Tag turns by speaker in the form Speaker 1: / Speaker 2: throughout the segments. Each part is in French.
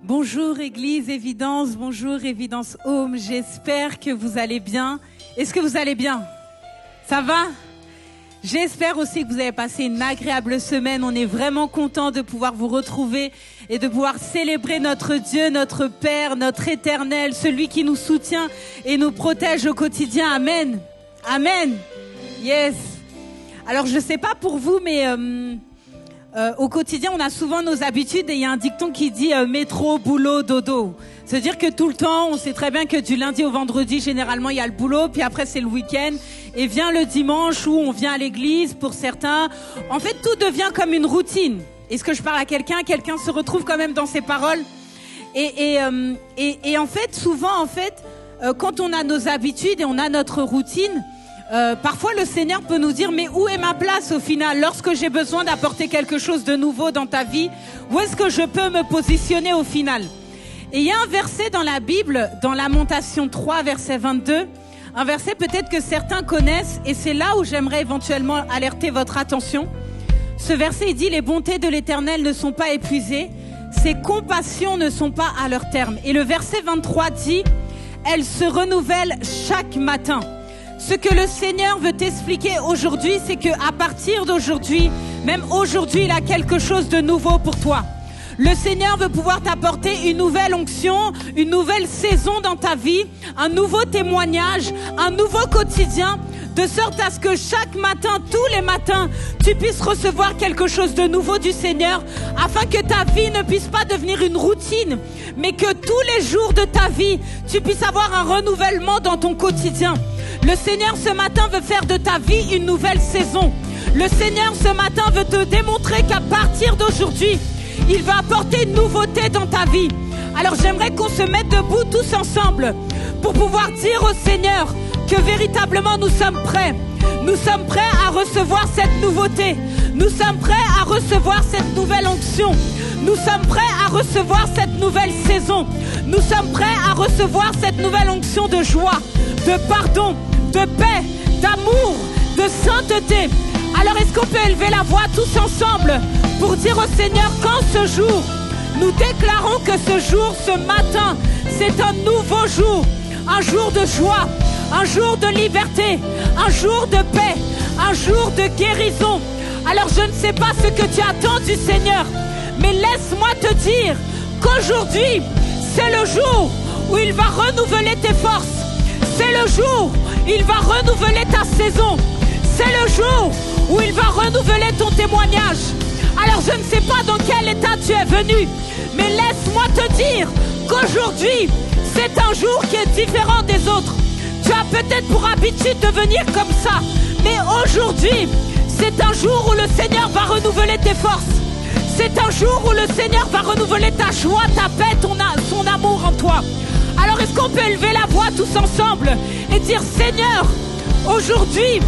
Speaker 1: Bonjour Église Évidence, bonjour Évidence Home, j'espère que vous allez bien. Est-ce que vous allez bien? Ça va? J'espère aussi que vous avez passé une agréable semaine. On est vraiment content de pouvoir vous retrouver et de pouvoir célébrer notre Dieu, notre Père, notre Éternel, celui qui nous soutient et nous protège au quotidien. Amen. Amen. Yes. Alors je ne sais pas pour vous, mais au quotidien, on a souvent nos habitudes et il y a un dicton qui dit métro, boulot, dodo. C'est-à-dire que tout le temps, on sait très bien que du lundi au vendredi, généralement, il y a le boulot, puis après, c'est le week-end. Et vient le dimanche où on vient à l'église pour certains. En fait, tout devient comme une routine. Est-ce que je parle à quelqu'un? Quelqu'un se retrouve quand même dans ses paroles. Et en fait, souvent, quand on a nos habitudes et on a notre routine, parfois le Seigneur peut nous dire, mais où est ma place au final? Lorsque j'ai besoin d'apporter quelque chose de nouveau dans ta vie, où est-ce que je peux me positionner au final? Et il y a un verset dans la Bible, dans Lamentation 3, verset 22, un verset peut-être que certains connaissent, et c'est là où j'aimerais éventuellement alerter votre attention. Ce verset, il dit, les bontés de l'Éternel ne sont pas épuisées, ses compassions ne sont pas à leur terme. Et le verset 23 dit, elles se renouvellent chaque matin. Ce que le Seigneur veut t'expliquer aujourd'hui, c'est qu'à partir d'aujourd'hui, même aujourd'hui, il a quelque chose de nouveau pour toi. Le Seigneur veut pouvoir t'apporter une nouvelle onction, une nouvelle saison dans ta vie, un nouveau témoignage, un nouveau quotidien, de sorte à ce que chaque matin, tous les matins, tu puisses recevoir quelque chose de nouveau du Seigneur, afin que ta vie ne puisse pas devenir une routine, mais que tous les jours de ta vie, tu puisses avoir un renouvellement dans ton quotidien. Le Seigneur ce matin veut faire de ta vie une nouvelle saison. Le Seigneur ce matin veut te démontrer qu'à partir d'aujourd'hui, il va apporter une nouveauté dans ta vie. Alors j'aimerais qu'on se mette debout tous ensemble pour pouvoir dire au Seigneur que véritablement nous sommes prêts. Nous sommes prêts à recevoir cette nouveauté. Nous sommes prêts à recevoir cette nouvelle onction. Nous sommes prêts à recevoir cette nouvelle saison. Nous sommes prêts à recevoir cette nouvelle onction de joie, de pardon, de paix, d'amour, de sainteté. Alors est-ce qu'on peut élever la voix tous ensemble pour dire au Seigneur qu'en ce jour, nous déclarons que ce jour, ce matin, c'est un nouveau jour, un jour de joie, un jour de liberté, un jour de paix, un jour de guérison. Alors je ne sais pas ce que tu attends du Seigneur, mais laisse-moi te dire qu'aujourd'hui, c'est le jour où il va renouveler tes forces. C'est le jour où il va renouveler ta saison. C'est le jour où il va renouveler ton témoignage. Alors je ne sais pas dans quel état tu es venu, mais laisse-moi te dire qu'aujourd'hui, c'est un jour qui est différent des autres. Tu as peut-être pour habitude de venir comme ça, mais aujourd'hui, c'est un jour où le Seigneur va renouveler tes forces. C'est un jour où le Seigneur va renouveler ta joie, ta paix, son amour en toi. Alors est-ce qu'on peut élever la voix tous ensemble et dire, Seigneur, aujourd'hui,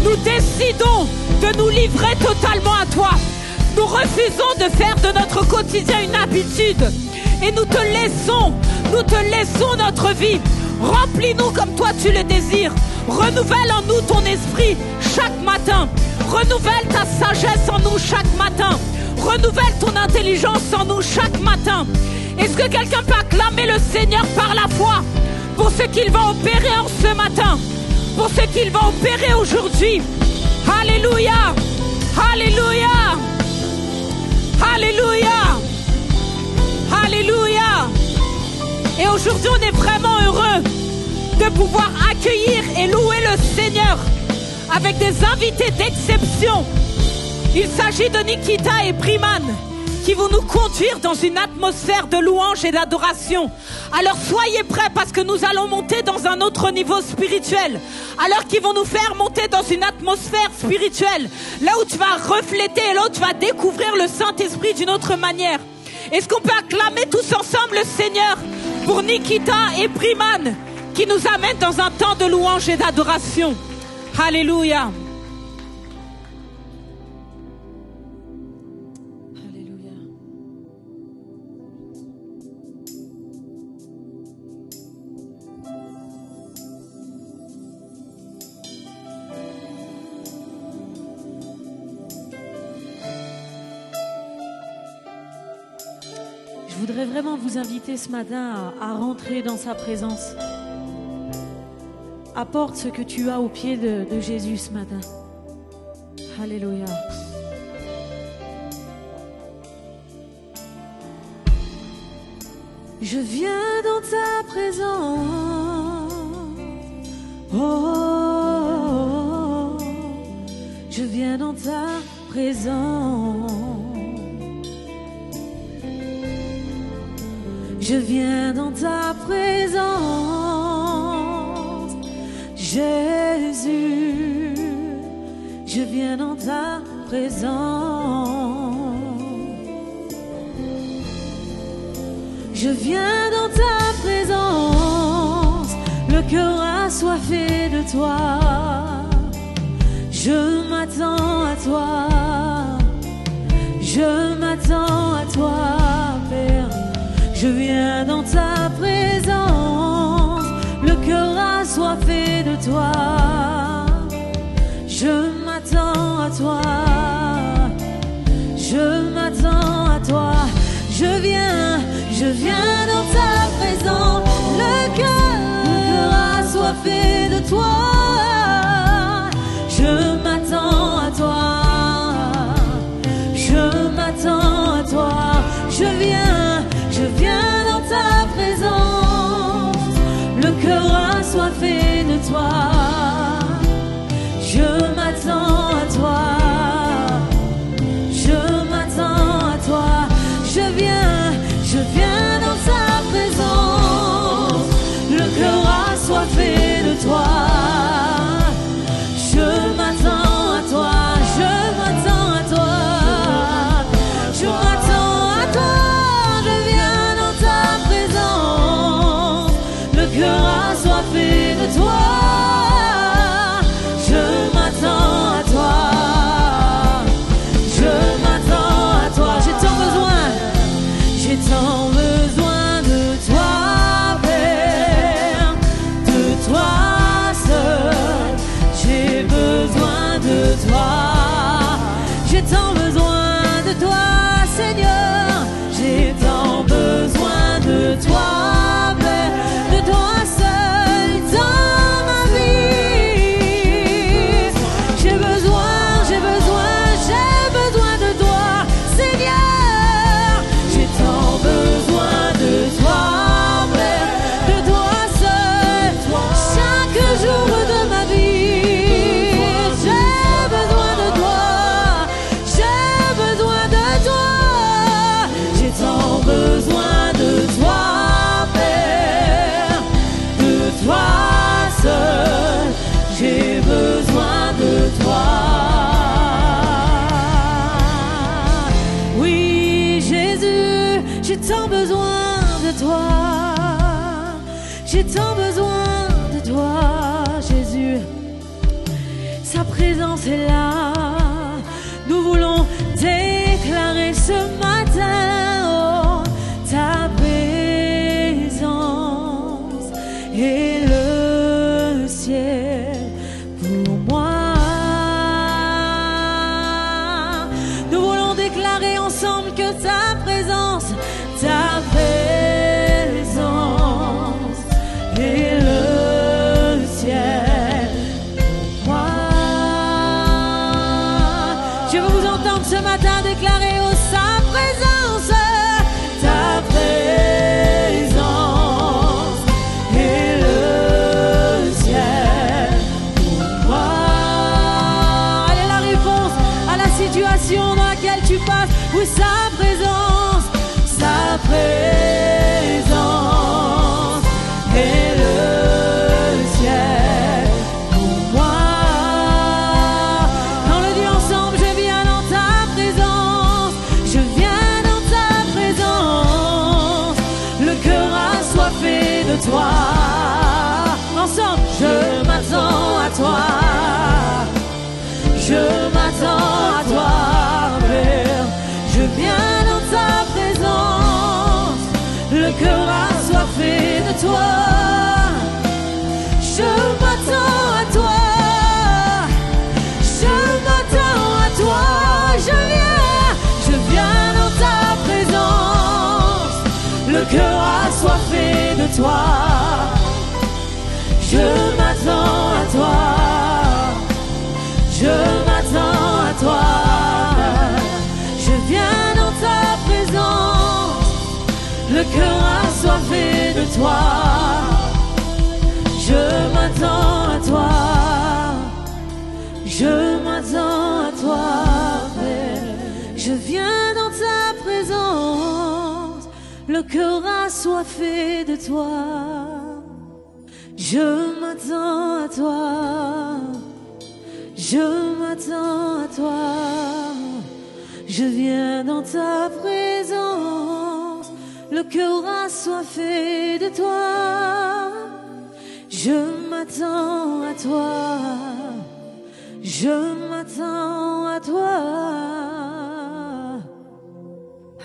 Speaker 1: nous décidons de nous livrer totalement à toi. Nous refusons de faire de notre quotidien une habitude. Et nous te laissons notre vie. Remplis-nous comme toi tu le désires. Renouvelle en nous ton esprit chaque matin. Renouvelle ta sagesse en nous chaque matin. Renouvelle ton intelligence en nous chaque matin. Est-ce que quelqu'un peut acclamer le Seigneur par la foi pour ce qu'il va opérer en ce matin, pour ce qu'il va opérer aujourd'hui? Alléluia! Alléluia! Alléluia! Alléluia! Et aujourd'hui, on est vraiment heureux de pouvoir accueillir et louer le Seigneur avec des invités d'exception. Il s'agit de Nikita et Priman qui vont nous conduire dans une atmosphère de louange et d'adoration. Alors soyez prêts parce que nous allons monter dans un autre niveau spirituel. Alors qu'ils vont nous faire monter dans une atmosphère spirituelle, là où tu vas refléter et là où tu vas découvrir le Saint-Esprit d'une autre manière. Est-ce qu'on peut acclamer tous ensemble le Seigneur pour Nikita et Priman qui nous amènent dans un temps de louange et d'adoration? Alléluia!
Speaker 2: voudrais vraiment vous inviter ce matin à rentrer dans sa présence. Apporte ce que tu as au pied de Jésus ce matin. Alléluia. Je viens dans ta présence. Oh, oh, oh. Je viens dans ta présence. Je viens dans ta présence, Jésus. Je viens dans ta présence. Je viens dans ta présence, le cœur assoiffé de toi. Je m'attends à toi, je m'attends à toi, Père. Je viens dans ta présence, le cœur assoiffé de toi. Je m'attends à toi, je m'attends à toi. Je viens dans ta présence, le cœur assoiffé de toi. Je m'attends à toi, je m'attends à toi. Je viens dans ta présence, le cœur assoiffé de toi. Je m'attends à toi, je m'attends à toi. Je viens dans ta présence, le cœur assoiffé de toi. Je m'attends à toi, je m'attends à toi, je m'attends à toi. Je viens dans ta présence, le cœur assoiffé de toi. Je m'attends à toi, je m'attends à toi. J'ai tant besoin de toi, Père, de toi seul. J'ai besoin de toi, j'ai tant besoin de toi, Seigneur. J'ai tant besoin de toi, Père, de toi seul dans ma vie. J'ai besoin de toi, Seigneur. J'ai tant besoin de toi, Père, de toi seul, chaque jour de ma vie. J'ai besoin de toi, j'ai besoin de toi. J'ai tant besoin de toi, Père, de toi seul. J'ai besoin de toi. Oui, Jésus, j'ai tant besoin de toi. J'ai tant besoin de toi, Jésus. Sa présence est là. Nous voulons déclarer ce matin, oh, ta présence et le ciel pour moi. Nous voulons déclarer ensemble que ta présence et le ciel pour moi. Je veux vous entendre ce matin déclarer oh, sa présence, ta présence et le ciel pour moi. Elle est la réponse à la situation dans laquelle tu passes. Oui, sa présence et le ciel pour moi. On le dit ensemble, je viens dans ta présence, je viens dans ta présence, le cœur assoiffé de toi. Ensemble, je m'attends à toi, je m'attends à toi, Père. Je viens dans ta présence, le cœur assoiffé de toi. Je m'attends à toi, je m'attends à toi. Je viens dans ta présence, cœur assoiffé de toi. Je m'attends à toi. Je m'attends à toi, Père. Je viens dans ta présence, le cœur assoiffé de toi. Je m'attends à toi. Je m'attends à toi. Je viens dans ta présence, le cœur assoiffé de toi. Je m'attends à toi. Je m'attends à toi.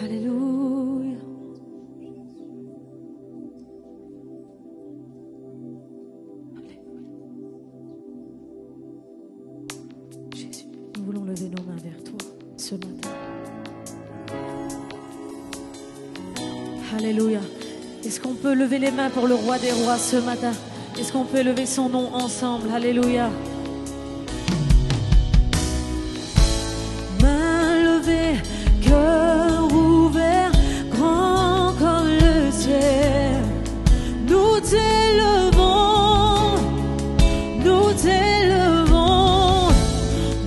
Speaker 2: Alléluia. Jésus, nous voulons lever nos mains vers toi ce matin. Alléluia. Est-ce qu'on peut lever les mains pour le roi des rois ce matin? Est-ce qu'on peut lever son nom ensemble? Alléluia. Main levée, cœur ouvert, grand comme le ciel. Nous t'élevons, nous t'élevons.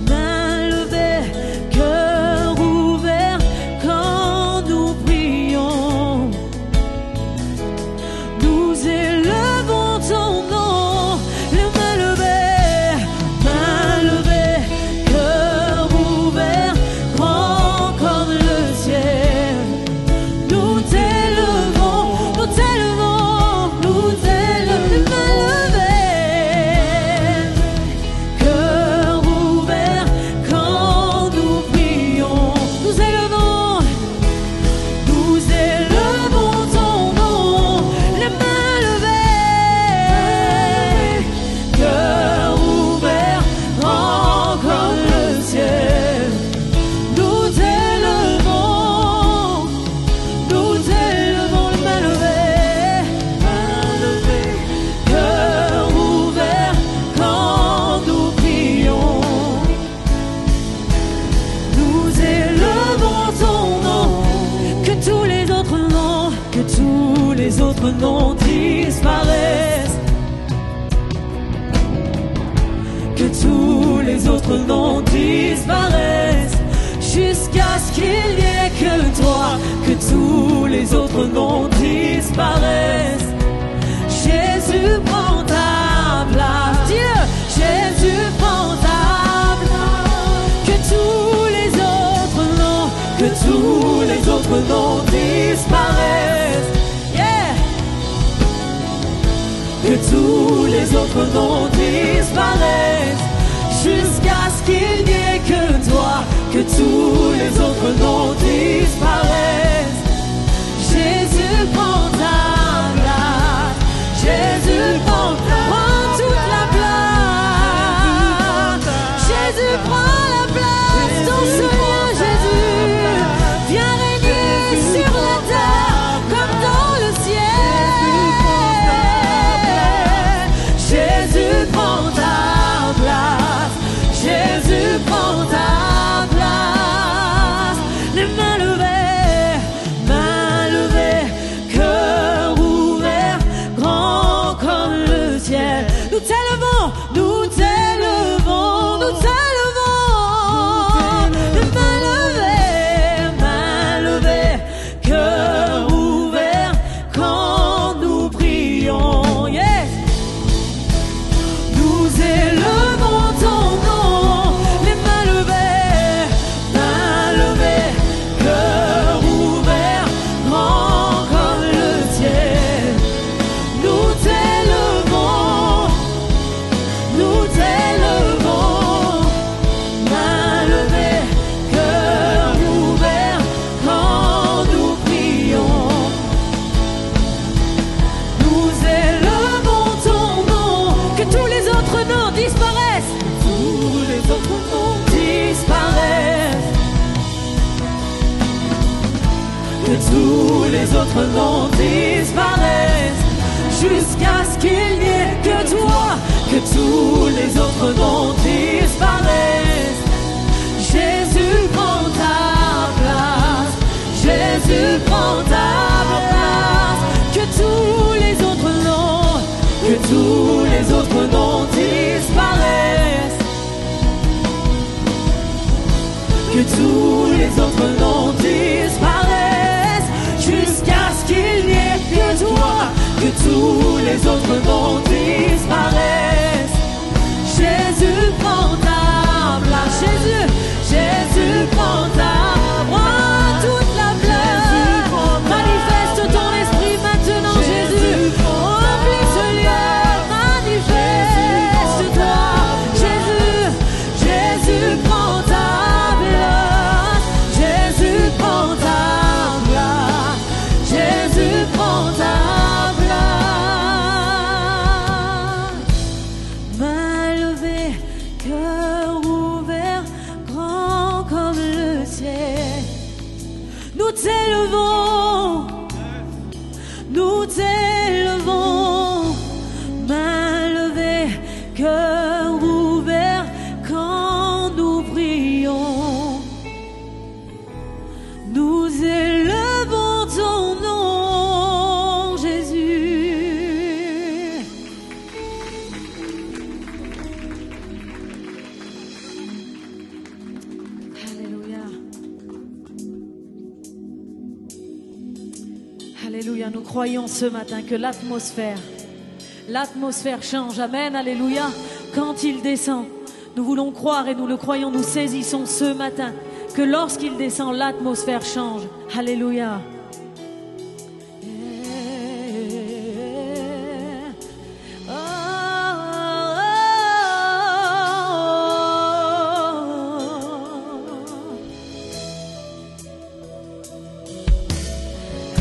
Speaker 2: Main levée, cœur ouvert, quand nous prions. Nous élevons ton nom, les mains levées, cœur ouvert, grand comme le ciel. Nous t'élevons, nous t'élevons, nous t'élevons, les mains levées, cœur ouvert, quand nous prions. Nous élevons ton nom, les mains levées, cœur ouvert, grand comme le ciel. Nous t'élevons, les mains levées, cœur ouvert, quand nous prions. Nous élevons ton nom, que tous les autres noms, que tous les autres noms disparaissent. Que tous les autres noms disparaissent, jusqu'à ce qu'il n'y ait que toi. Que tous les autres noms disparaissent. Jésus prend ta place. Dieu, Jésus prend ta place. Que tous les autres noms disparaissent. Yeah. Que tous les autres noms disparaissent, jusqu'à ce qu'il n'y ait que toi. Que tous les autres noms disparaissent. Jésus prend ta place. Jésus prend toute la place. Jésus prend la place. Ton Seigneur Jésus, viens régner sur la terre comme dans le ciel. Jésus prend ta place. Jésus prend ta place. Les mains levées, cœur ouvert, grand comme le ciel. Nous t'élevons, nous t'élevons, nous t'élevons. Les mains levées, cœur ouvert, quand nous prions. Yes. Nous élevons ton nom, les mains levées, cœur ouvert, grand comme le ciel. Nous t'élevons, main levée, cœur ouvert, quand nous prions. Nous élevons ton nom, que tous les autres noms disparaissent. Tous les autres noms disparaissent. Que tous les autres noms disparaissent, jusqu'à ce qu'il n'y ait que toi. Que tous les autres noms disparaissent. Jésus prend ta place. Jésus prend ta place. tous les autres noms disparaissent. Jésus prend ta place. Jésus prend ta place. Toute la place. Manifeste ton esprit maintenant, Jésus. Remplis ce lieu, manifeste-toi. Jésus prend ta place. Jésus prend ta place. Jésus prend ta place. Main levée, cœur ouvert, grand comme le ciel. Nous t'élevons, nous t'élevons. Main levée, cœur ouvert, quand nous prions. Nous élevons ton nom, Jésus. Alléluia. Alléluia. Nous croyons ce matin que l'atmosphère change. Amen. Alléluia. Quand il descend, nous voulons croire et nous le croyons, nous saisissons ce matin que lorsqu'il descend, l'atmosphère change. Alléluia.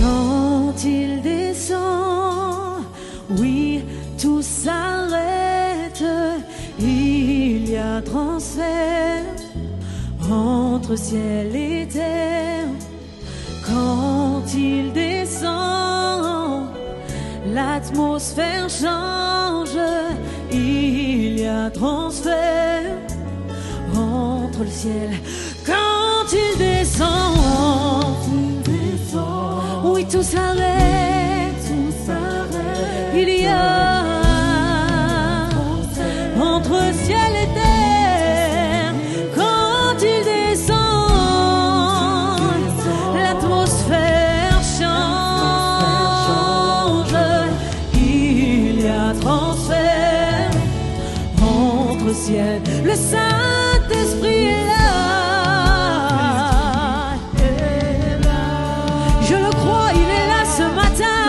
Speaker 2: Quand il descend, oui, tout s'arrête. Il y a transfert entre ciel et terre. Quand il descend, l'atmosphère change. Il y a transfert entre le ciel. Quand il descend, oui, tout s'arrête. Il y a entre ciel et terre. Quand il descend, l'atmosphère change. Il y a transfert entre ciel. Le Saint-Esprit est là. Je le crois, il est là ce matin.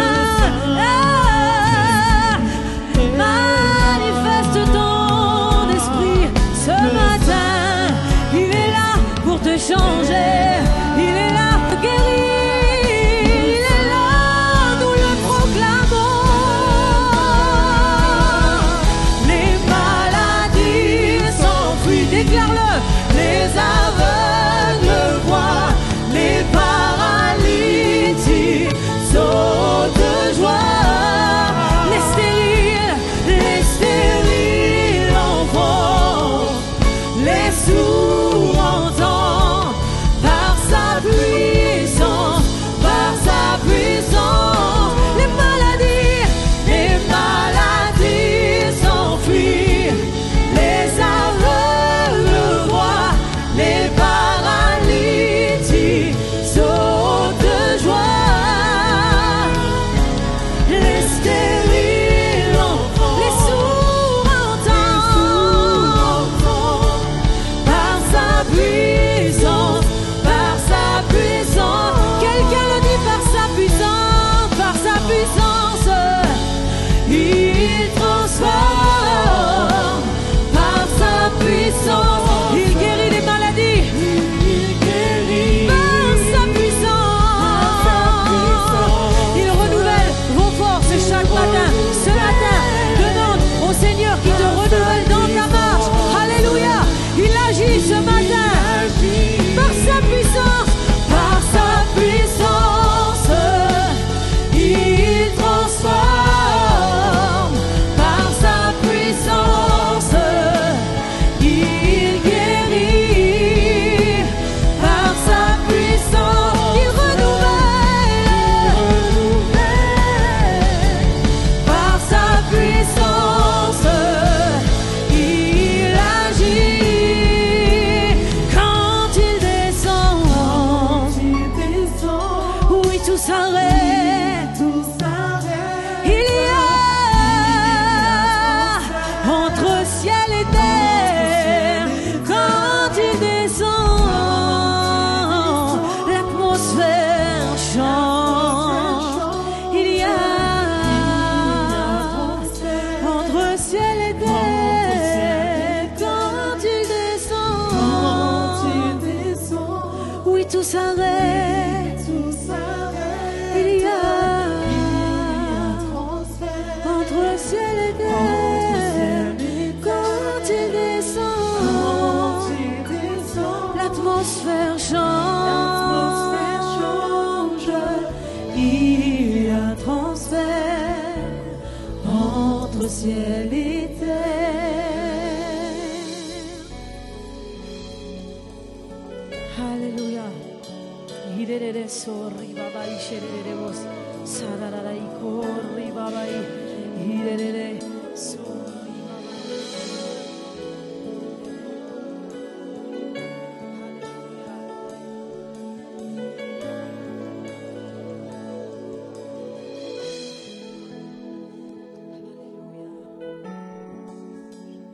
Speaker 2: Manifeste ton esprit ce matin. Il est là pour te changer. Il est là pour guérir. Il est là, nous le proclamons. Les maladies s'enfuient, déclare-le. Les aveugles voient, les paralytiques sautent de joie. Les stériles enfants, les sourds entendent par sa puissance, par sa puissance. Les maladies s'enfuient, les aveugles voient, les paralytiques sautent de joie. Les stériles enfants, les sourds entendent par sa puissance, par sa puissance. Quelqu'un le dit, par sa puissance, par sa puissance. Il transforme par sa puissance. Il guérit les maladies. Il guérit par sa puissance. Il renouvelle vos forces chaque matin. Ce matin, demande au Seigneur qui te renouvelle dans ta marche. Alléluia. Il agit ce matin par sa puissance. Par sa puissance, il transforme. Par sa puissance, il guérit. Par sa puissance, il renouvelle. Par sa puissance, il agit. Quand il descend, oui, tout s'arrête. Il y a Il y a transfert entre ciel et terre. Alléluia. Hirere sorri baba isherere vos. Sarara ikorri baba hirere sorri baba.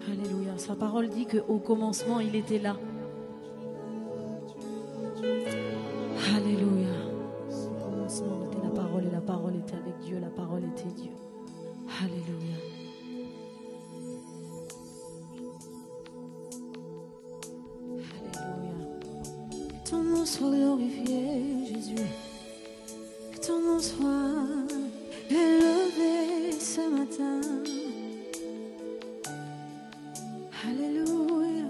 Speaker 2: Alléluia. Sa parole dit qu'au commencement, il était là. Alléluia. Au commencement était la parole et la parole était avec Dieu, la parole était Dieu. Alléluia. Alléluia. Que ton nom soit glorifié, Jésus. Que ton nom soit élevé ce matin. Alléluia.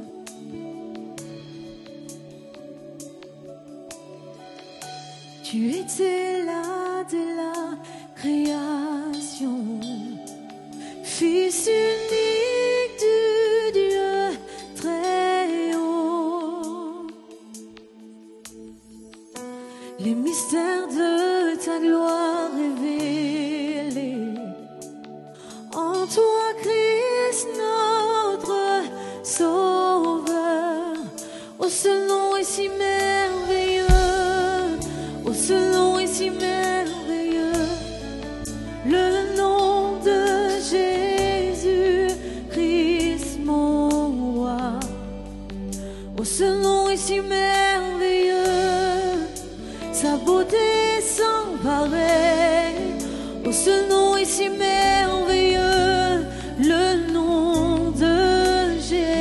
Speaker 2: Tu étais là dès la création, Fils unique du Dieu très haut. Les mystères de ta gloire révélés en toi, Christ, notre Sauveur. Oh, ce nom est si merveilleux, oh, ce nom est si merveilleux, le nom de Jésus Christ, mon roi. Oh, ce nom est si merveilleux, sa beauté sans pareil. Oh, ce nom est si merveilleux, le nom de Jésus.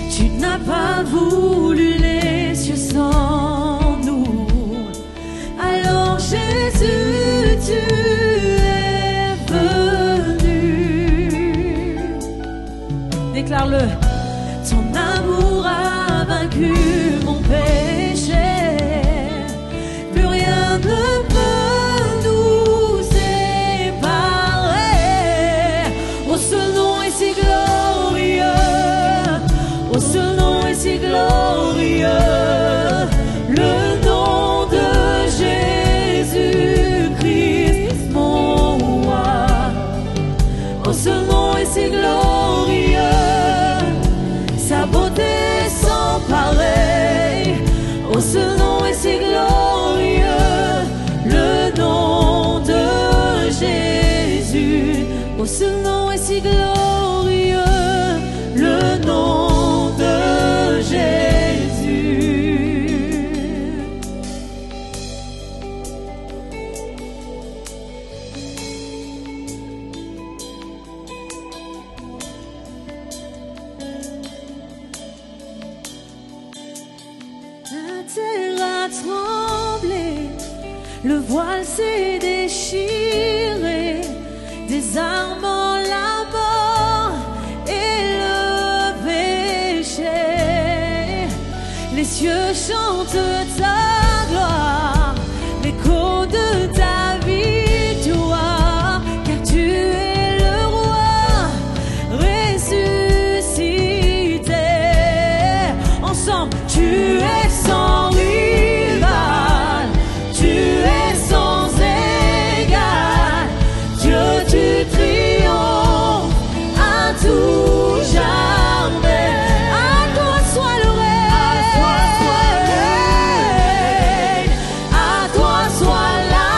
Speaker 2: Tu n'as pas voulu les cieux sans nous, alors Jésus, tu es venu. Déclare-le. Ton amour a vaincu mon péché, plus rien ne peut nous séparer. Oh, ce nom est si glorieux, oh, ce nom est si glorieux, le nom de Jésus-Christ, mon roi. Oh, ce nom est si glorieux, sa beauté sans pareil. Oh, ce nom est si glorieux, le nom de Jésus. Oh, ce nom est si glorieux, le nom de Jésus. La terre a tremblé, le voile s'est déchiré, désarmant la mort et le péché. Les cieux chantent ta gloire, l'écho de ta victoire, car tu es le roi ressuscité. Ensemble, tu es sans rival, tu es sans égal. Dieu, tu triomphes à tout jamais. À toi soit le règne, à toi soit la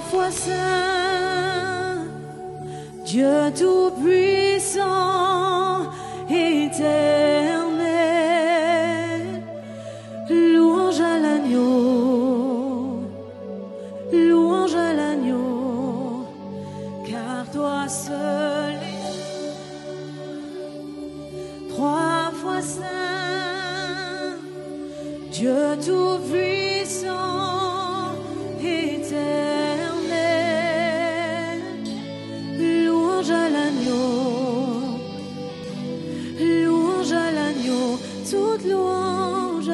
Speaker 2: fois saint, Dieu tout-puissant, éternel. Louange à l'agneau, louange à l'agneau, car toi seul est trois fois saint, Dieu tout-puissant, éternel. Louange à l'agneau, louange à l'agneau, toute louange,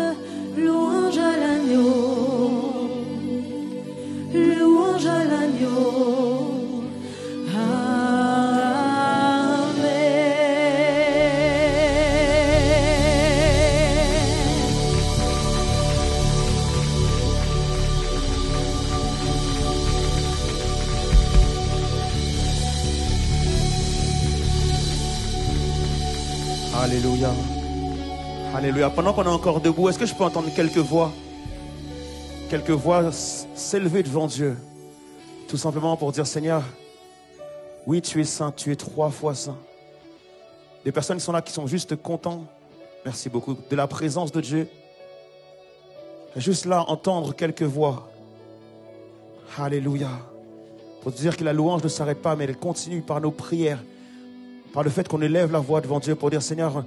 Speaker 2: louange à l'agneau, louange à l'agneau. Amen.
Speaker 3: Alléluia. Alléluia. Pendant qu'on est encore debout, est-ce que je peux entendre quelques voix s'élever devant Dieu, tout simplement pour dire: Seigneur, oui, tu es saint, tu es trois fois saint. Des personnes qui sont là, qui sont juste contents, merci beaucoup, de la présence de Dieu. Juste là, entendre quelques voix. Alléluia. Pour dire que la louange ne s'arrête pas, mais elle continue par nos prières, par le fait qu'on élève la voix devant Dieu pour dire: Seigneur,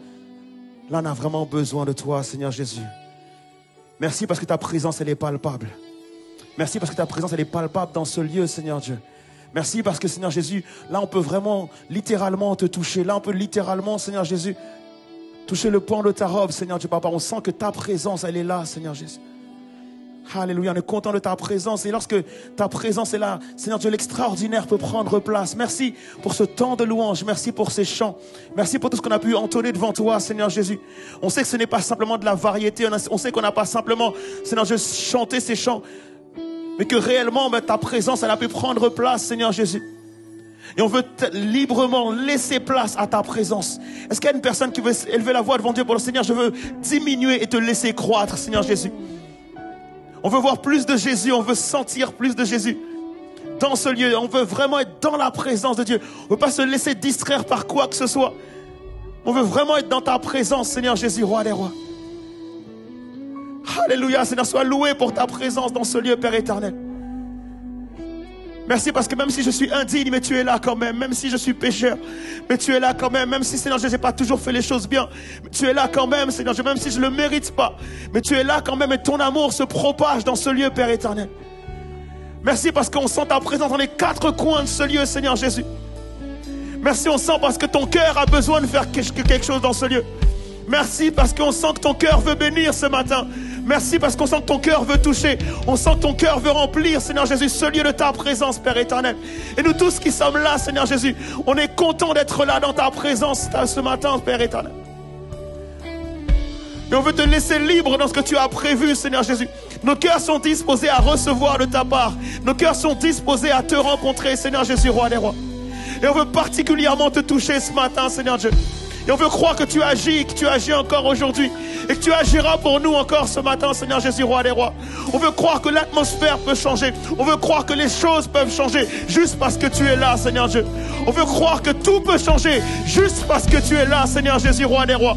Speaker 3: là on a vraiment besoin de toi, Seigneur Jésus. Merci parce que ta présence, elle est palpable. Merci parce que ta présence, elle est palpable dans ce lieu, Seigneur Dieu. Merci parce que, Seigneur Jésus, là on peut vraiment, littéralement te toucher. Là on peut littéralement, Seigneur Jésus, toucher le pan de ta robe, Seigneur Dieu Papa. On sent que ta présence, elle est là, Seigneur Jésus. Alléluia, on est content de ta présence. Et lorsque ta présence est là, Seigneur Dieu, l'extraordinaire peut prendre place. Merci pour ce temps de louange. Merci pour ces chants. Merci pour tout ce qu'on a pu entonner devant toi, Seigneur Jésus. On sait que ce n'est pas simplement de la variété. On sait qu'on n'a pas simplement, Seigneur Dieu, chanté ces chants, mais que réellement, ta présence, elle a pu prendre place, Seigneur Jésus. Et on veut librement laisser place à ta présence. Est-ce qu'il y a une personne qui veut élever la voix devant Dieu pour le Seigneur? Je veux diminuer et te laisser croître, Seigneur Jésus. On veut voir plus de Jésus, on veut sentir plus de Jésus dans ce lieu. On veut vraiment être dans la présence de Dieu. On ne veut pas se laisser distraire par quoi que ce soit. On veut vraiment être dans ta présence, Seigneur Jésus, roi des rois. Alléluia, Seigneur, sois loué pour ta présence dans ce lieu, Père éternel. Merci parce que même si je suis indigne, mais tu es là quand même. Même si je suis pécheur, mais tu es là quand même. Même si, Seigneur, je n'ai pas toujours fait les choses bien, mais tu es là quand même, Seigneur. Même si je ne le mérite pas, mais tu es là quand même et ton amour se propage dans ce lieu, Père éternel. Merci parce qu'on sent ta présence dans les quatre coins de ce lieu, Seigneur Jésus. Merci, on sent parce que ton cœur a besoin de faire quelque chose dans ce lieu. Merci parce qu'on sent que ton cœur veut bénir ce matin. Merci parce qu'on sent que ton cœur veut toucher. On sent que ton cœur veut remplir, Seigneur Jésus, ce lieu de ta présence, Père éternel. Et nous tous qui sommes là, Seigneur Jésus, on est contents d'être là dans ta présence ce matin, Père éternel. Et on veut te laisser libre dans ce que tu as prévu, Seigneur Jésus. Nos cœurs sont disposés à recevoir de ta part. Nos cœurs sont disposés à te rencontrer, Seigneur Jésus, roi des rois. Et on veut particulièrement te toucher ce matin, Seigneur Dieu. Et on veut croire que tu agis, que tu agis encore aujourd'hui. Et que tu agiras pour nous encore ce matin, Seigneur Jésus, roi des rois. On veut croire que l'atmosphère peut changer. On veut croire que les choses peuvent changer juste parce que tu es là, Seigneur Dieu. On veut croire que tout peut changer juste parce que tu es là, Seigneur Jésus, roi des rois.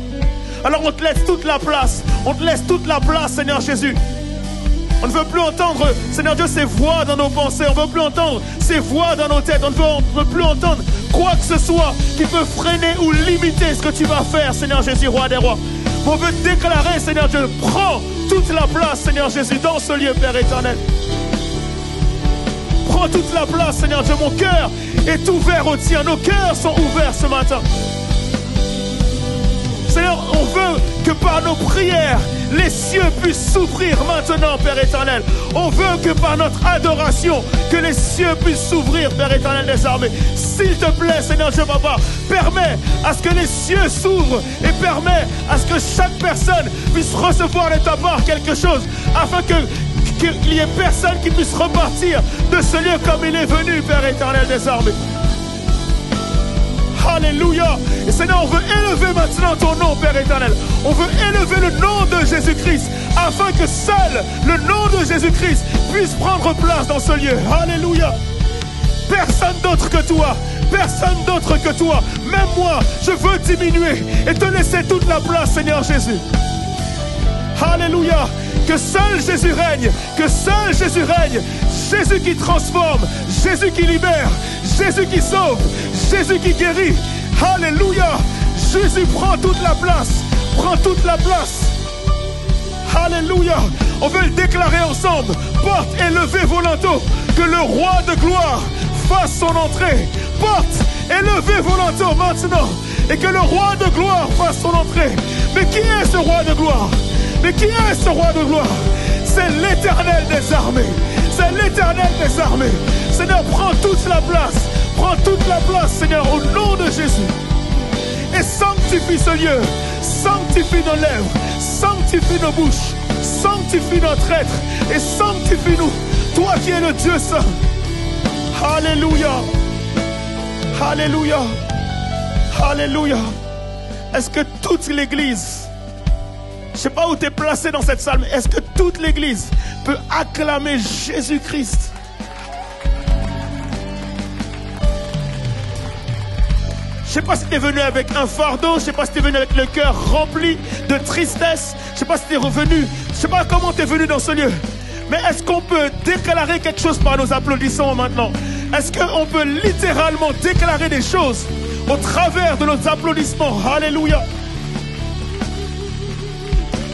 Speaker 3: Alors on te laisse toute la place. On te laisse toute la place, Seigneur Jésus. On ne veut plus entendre, Seigneur Dieu, ces voix dans nos pensées. On ne veut plus entendre ces voix dans nos têtes. On ne veut plus entendre quoi que ce soit qui peut freiner ou limiter ce que tu vas faire, Seigneur Jésus, roi des rois. On veut déclarer, Seigneur Dieu, prends toute la place, Seigneur Jésus, dans ce lieu, Père éternel. Prends toute la place, Seigneur Dieu. Mon cœur est ouvert au tien. Nos cœurs sont ouverts ce matin. Seigneur, on veut que par nos prières, les cieux puissent s'ouvrir maintenant, Père éternel. On veut que par notre adoration, que les cieux puissent s'ouvrir, Père éternel des armées. S'il te plaît, Seigneur Dieu, Papa, permets à ce que les cieux s'ouvrent et permets à ce que chaque personne puisse recevoir de ta part quelque chose, afin qu'il n'y ait personne qui puisse repartir de ce lieu comme il est venu, Père éternel des armées. Alléluia. Et Seigneur, on veut élever maintenant ton nom, Père éternel. On veut élever le nom de Jésus-Christ afin que seul le nom de Jésus-Christ puisse prendre place dans ce lieu. Alléluia. Personne d'autre que toi. Personne d'autre que toi. Même moi, je veux diminuer et te laisser toute la place, Seigneur Jésus. Alléluia. Que seul Jésus règne. Que seul Jésus règne. Jésus qui transforme. Jésus qui libère. Jésus qui sauve. Jésus qui guérit. Alléluia. Jésus prend toute la place. Prend toute la place. Alléluia. On veut le déclarer ensemble. Porte élevée volonto. Que le roi de gloire fasse son entrée. Porte élevée volonto maintenant. Et que le roi de gloire fasse son entrée. Mais qui est ce roi de gloire? Mais qui est ce roi de gloire? C'est l'Éternel des armées. C'est l'Éternel des armées. Seigneur, prends toute la place. Prends toute la place, Seigneur, au nom de Jésus. Et sanctifie ce lieu. Sanctifie nos lèvres. Sanctifie nos bouches. Sanctifie notre être. Et sanctifie-nous. Toi qui es le Dieu saint. Alléluia. Alléluia. Alléluia. Est-ce que toute l'église, je ne sais pas où tu es placé dans cette salle, mais est-ce que toute l'église peut acclamer Jésus-Christ? Je ne sais pas si tu es venu avec un fardeau, je ne sais pas si tu es venu avec le cœur rempli de tristesse, je ne sais pas si tu es revenu, je ne sais pas comment tu es venu dans ce lieu. Mais est-ce qu'on peut déclarer quelque chose par nos applaudissements maintenant? Est-ce qu'on peut littéralement déclarer des choses au travers de nos applaudissements? Alléluia.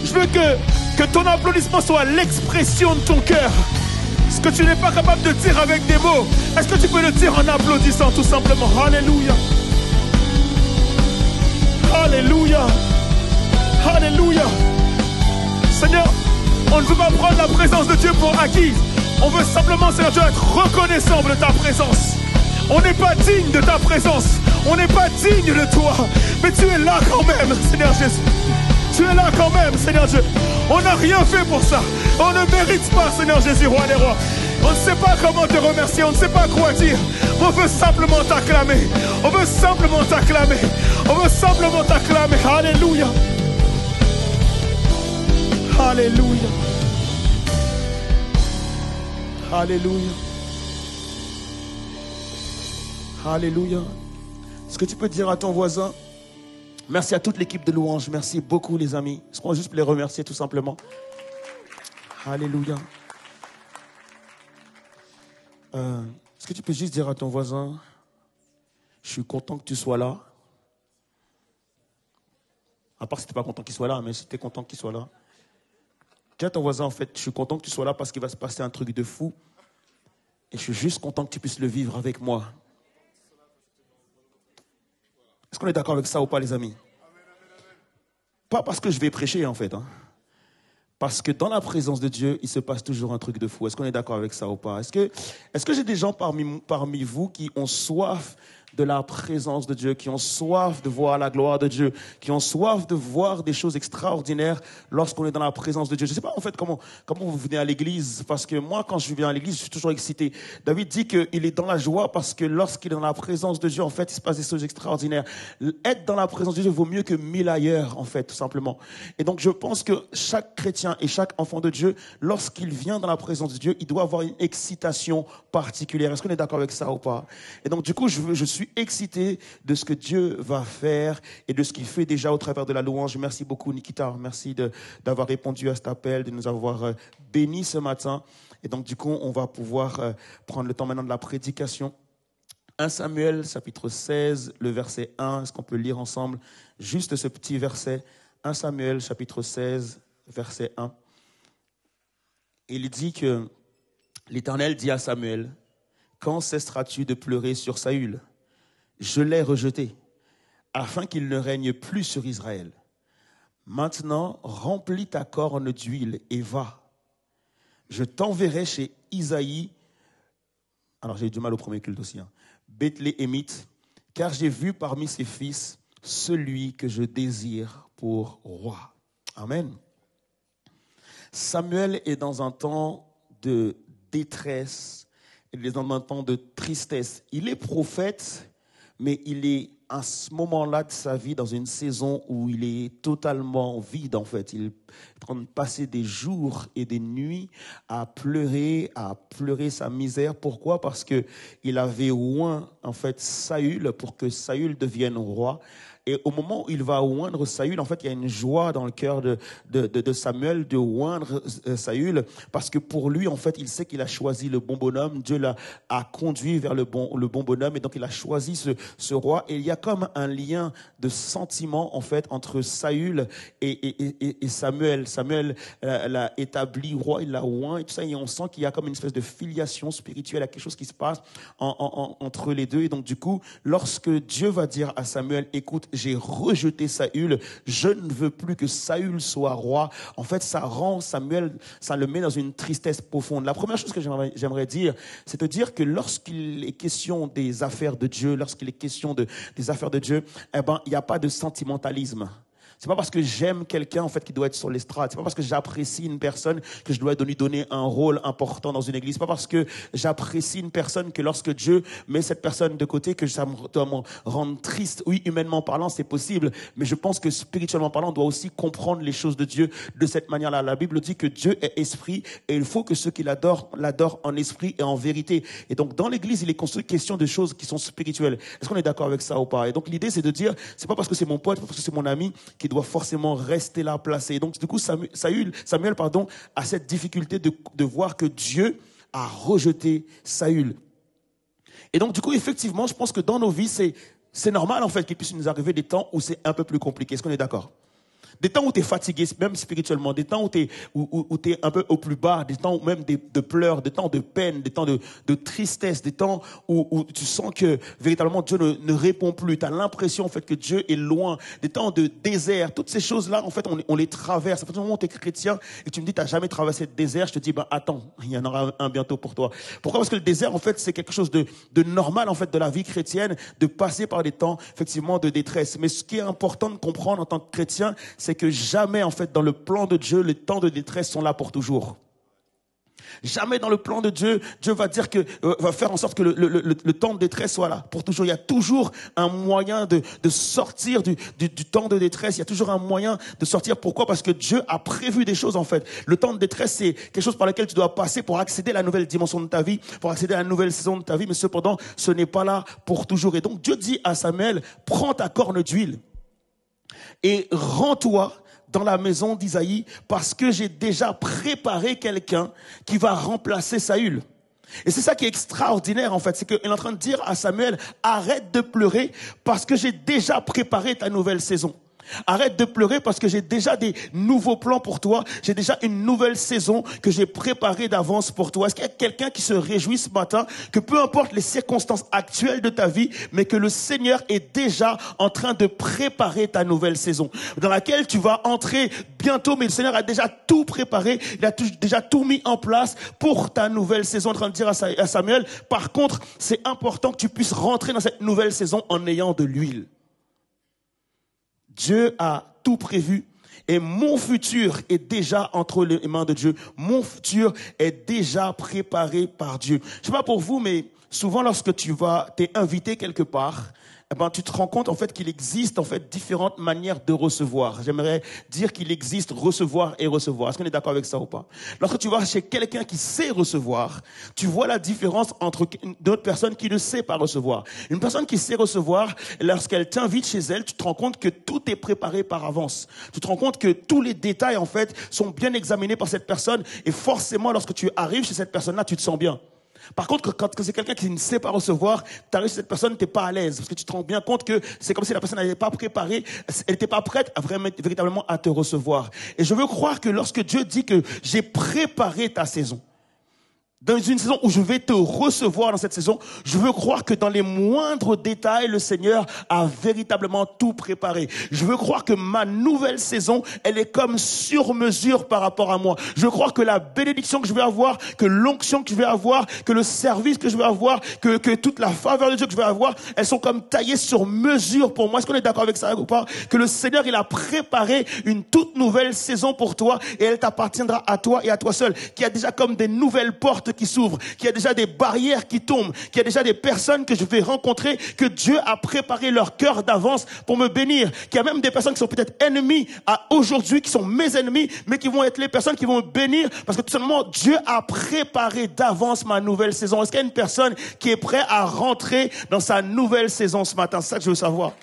Speaker 3: Je veux que ton applaudissement soit l'expression de ton cœur. Ce que tu n'es pas capable de dire avec des mots, est-ce que tu peux le dire en applaudissant tout simplement? Alléluia. Alléluia. Alléluia. Seigneur, on ne veut pas prendre la présence de Dieu pour acquise. On veut simplement, Seigneur Dieu, être reconnaissant de ta présence. On n'est pas digne de ta présence. On n'est pas digne de toi. Mais tu es là quand même, Seigneur Jésus. Tu es là quand même, Seigneur Dieu. On n'a rien fait pour ça. On ne mérite pas, Seigneur Jésus, roi des rois. On ne sait pas comment te remercier. On ne sait pas quoi dire. On veut simplement t'acclamer. On veut simplement t'acclamer. On veut simplement t'acclamer. Alléluia. Alléluia. Alléluia. Alléluia. Est-ce que tu peux dire à ton voisin, merci à toute l'équipe de louange, merci beaucoup les amis. Est-ce qu'on va juste les remercier tout simplement? Alléluia. Est-ce que tu peux juste dire à ton voisin, je suis content que tu sois là. À part si tu n'es pas content qu'il soit là, mais si tu es content qu'il soit là. Dis à ton voisin, en fait, je suis content que tu sois là parce qu'il va se passer un truc de fou. Et je suis juste content que tu puisses le vivre avec moi. Est-ce qu'on est d'accord avec ça ou pas, les amis? Pas parce que je vais prêcher, en fait. Parce que dans la présence de Dieu, il se passe toujours un truc de fou. Est-ce qu'on est d'accord avec ça ou pas? Est-ce que j'ai des gens parmi vous qui ont soif de la présence de Dieu, qui ont soif de voir la gloire de Dieu, qui ont soif de voir des choses extraordinaires lorsqu'on est dans la présence de Dieu? Je ne sais pas en fait comment vous venez à l'église, parce que moi quand je viens à l'église, je suis toujours excité. David dit qu'il est dans la joie parce que lorsqu'il est dans la présence de Dieu, en fait, il se passe des choses extraordinaires. Être dans la présence de Dieu vaut mieux que 1000 ailleurs, en fait, tout simplement. Et donc je pense que chaque chrétien et chaque enfant de Dieu, lorsqu'il vient dans la présence de Dieu, il doit avoir une excitation particulière. Est-ce qu'on est d'accord avec ça ou pas? Et donc du coup, je suis excité de ce que Dieu va faire et de ce qu'il fait déjà au travers de la louange. Merci beaucoup Nikita, merci d'avoir répondu à cet appel, de nous avoir bénis ce matin. Et donc du coup, on va pouvoir prendre le temps maintenant de la prédication. 1 Samuel, chapitre 16, le verset 1. Est-ce qu'on peut lire ensemble juste ce petit verset? 1 Samuel, chapitre 16, verset 1. Il dit que l'Éternel dit à Samuel, « Quand cesseras-tu de pleurer sur Saül? Je l'ai rejeté, afin qu'il ne règne plus sur Israël. Maintenant, remplis ta corne d'huile et va. Je t'enverrai chez Isaïe. » Alors j'ai eu du mal au premier culte aussi. Bethléemite, car j'ai vu parmi ses fils celui que je désire pour roi. Amen. Samuel est dans un temps de détresse, il est dans un temps de tristesse. Il est prophète, mais il est à ce moment-là de sa vie, dans une saison où il est totalement vide, en fait. Il est en train de passer des jours et des nuits à pleurer sa misère. Pourquoi? Parce que il avait oint, en fait, Saül pour que Saül devienne roi. Et au moment où il va oindre Saül, en fait, il y a une joie dans le cœur de Samuel de oindre Saül, parce que pour lui, en fait, il sait qu'il a choisi le bon bonhomme. Dieu l'a conduit vers le bon bonhomme, et donc il a choisi ce roi. Et il y a comme un lien de sentiment, en fait, entre Saül et Samuel. Samuel l'a établi roi, il l'a oint et tout ça, et on sent qu'il y a comme une espèce de filiation spirituelle, il y a quelque chose qui se passe entre les deux. Et donc, du coup, lorsque Dieu va dire à Samuel, écoute, j'ai rejeté Saül, je ne veux plus que Saül soit roi. En fait, ça rend Samuel, ça le met dans une tristesse profonde. La première chose que j'aimerais dire, c'est de dire que lorsqu'il est question des affaires de Dieu, lorsqu'il est question des affaires de Dieu, eh ben, il n'y a pas de sentimentalisme. C'est pas parce que j'aime quelqu'un, en fait, qui doit être sur l'estrade. C'est pas parce que j'apprécie une personne que je dois lui donner un rôle important dans une église. C'est pas parce que j'apprécie une personne que lorsque Dieu met cette personne de côté que ça doit me rendre triste. Oui, humainement parlant, c'est possible. Mais je pense que spirituellement parlant, on doit aussi comprendre les choses de Dieu de cette manière-là. La Bible dit que Dieu est esprit et il faut que ceux qui l'adorent en esprit et en vérité. Et donc, dans l'église, il est construit question de choses qui sont spirituelles. Est-ce qu'on est d'accord avec ça ou pas? Et donc, l'idée, c'est de dire, c'est pas parce que c'est mon pote, c'est pas parce que c'est mon ami qui doit forcément rester là placé. Et donc, du coup, Samuel, a cette difficulté de voir que Dieu a rejeté Saül. Et donc, du coup, effectivement, je pense que dans nos vies, c'est normal, en fait, qu'il puisse nous arriver des temps où c'est un peu plus compliqué. Est-ce qu'on est d'accord? Des temps où tu es fatigué, même spirituellement, des temps où tu es un peu au plus bas, des temps même de pleurs, des temps de peine, des temps de tristesse, des temps où tu sens que véritablement Dieu ne répond plus. Tu as l'impression en fait que Dieu est loin, des temps de désert. Toutes ces choses-là, en fait, on les traverse. À partir du moment où tu es chrétien et tu me dis tu n'as jamais traversé le désert, je te dis attends, il y en aura un bientôt pour toi. Pourquoi? Parce que le désert, en fait, c'est quelque chose de normal en fait de la vie chrétienne, de passer par des temps effectivement de détresse. Mais ce qui est important de comprendre en tant que chrétien, c'est que jamais, en fait, dans le plan de Dieu, les temps de détresse sont là pour toujours. Jamais dans le plan de Dieu, Dieu va dire va faire en sorte que le temps de détresse soit là pour toujours. Il y a toujours un moyen de sortir du temps de détresse. Il y a toujours un moyen de sortir. Pourquoi? Parce que Dieu a prévu des choses, en fait. Le temps de détresse, c'est quelque chose par lequel tu dois passer pour accéder à la nouvelle dimension de ta vie, pour accéder à la nouvelle saison de ta vie. Mais cependant, ce n'est pas là pour toujours. Et donc, Dieu dit à Samuel, prends ta corne d'huile et rends-toi dans la maison d'Isaïe parce que j'ai déjà préparé quelqu'un qui va remplacer Saül. Et c'est ça qui est extraordinaire en fait, c'est qu'il est en train de dire à Samuel, arrête de pleurer parce que j'ai déjà préparé ta nouvelle saison. Arrête de pleurer parce que j'ai déjà des nouveaux plans pour toi. J'ai déjà une nouvelle saison que j'ai préparée d'avance pour toi. Est-ce qu'il y a quelqu'un qui se réjouit ce matin que peu importe les circonstances actuelles de ta vie, mais que le Seigneur est déjà en train de préparer ta nouvelle saison dans laquelle tu vas entrer bientôt, mais le Seigneur a déjà tout préparé. Il a déjà tout mis en place pour ta nouvelle saison. En train de dire à Samuel, par contre, c'est important que tu puisses rentrer dans cette nouvelle saison en ayant de l'huile. Dieu a tout prévu et mon futur est déjà entre les mains de Dieu. Mon futur est déjà préparé par Dieu. Je sais pas pour vous, mais souvent lorsque t'es invité quelque part, tu te rends compte en fait qu'il existe en fait différentes manières de recevoir. J'aimerais dire qu'il existe recevoir et recevoir. Est-ce qu'on est d'accord avec ça ou pas? Lorsque tu vas chez quelqu'un qui sait recevoir, tu vois la différence entre d'autres personnes qui ne savent pas recevoir. Une personne qui sait recevoir, lorsqu'elle t'invite chez elle, tu te rends compte que tout est préparé par avance. Tu te rends compte que tous les détails en fait sont bien examinés par cette personne et forcément lorsque tu arrives chez cette personne-là, tu te sens bien. Par contre, quand c'est quelqu'un qui ne sait pas recevoir, tu arrives chez cette personne, tu n'es pas à l'aise. Parce que tu te rends bien compte que c'est comme si la personne n'avait pas préparé, elle n'était pas prête à véritablement à te recevoir. Et je veux croire que lorsque Dieu dit que j'ai préparé ta saison, dans une saison où je vais te recevoir dans cette saison, je veux croire que dans les moindres détails, le Seigneur a véritablement tout préparé. Je veux croire que ma nouvelle saison, elle est comme sur mesure par rapport à moi. Je veux croire que la bénédiction que je vais avoir, que l'onction que je vais avoir, que le service que je vais avoir, que toute la faveur de Dieu que je vais avoir, elles sont comme taillées sur mesure pour moi. Est-ce qu'on est d'accord avec ça ou pas? Que le Seigneur, il a préparé une toute nouvelle saison pour toi et elle t'appartiendra à toi et à toi seul. Qu'il y a déjà comme des nouvelles portes portes qui s'ouvrent, qu'il y a déjà des barrières qui tombent, qu'il y a déjà des personnes que je vais rencontrer, que Dieu a préparé leur cœur d'avance pour me bénir, qu'il y a même des personnes qui sont peut-être ennemies à aujourd'hui, qui sont mes ennemis, mais qui vont être les personnes qui vont me bénir, parce que tout simplement, Dieu a préparé d'avance ma nouvelle saison. Est-ce qu'il y a une personne qui est prête à rentrer dans sa nouvelle saison ce matin? C'est ça que je veux savoir.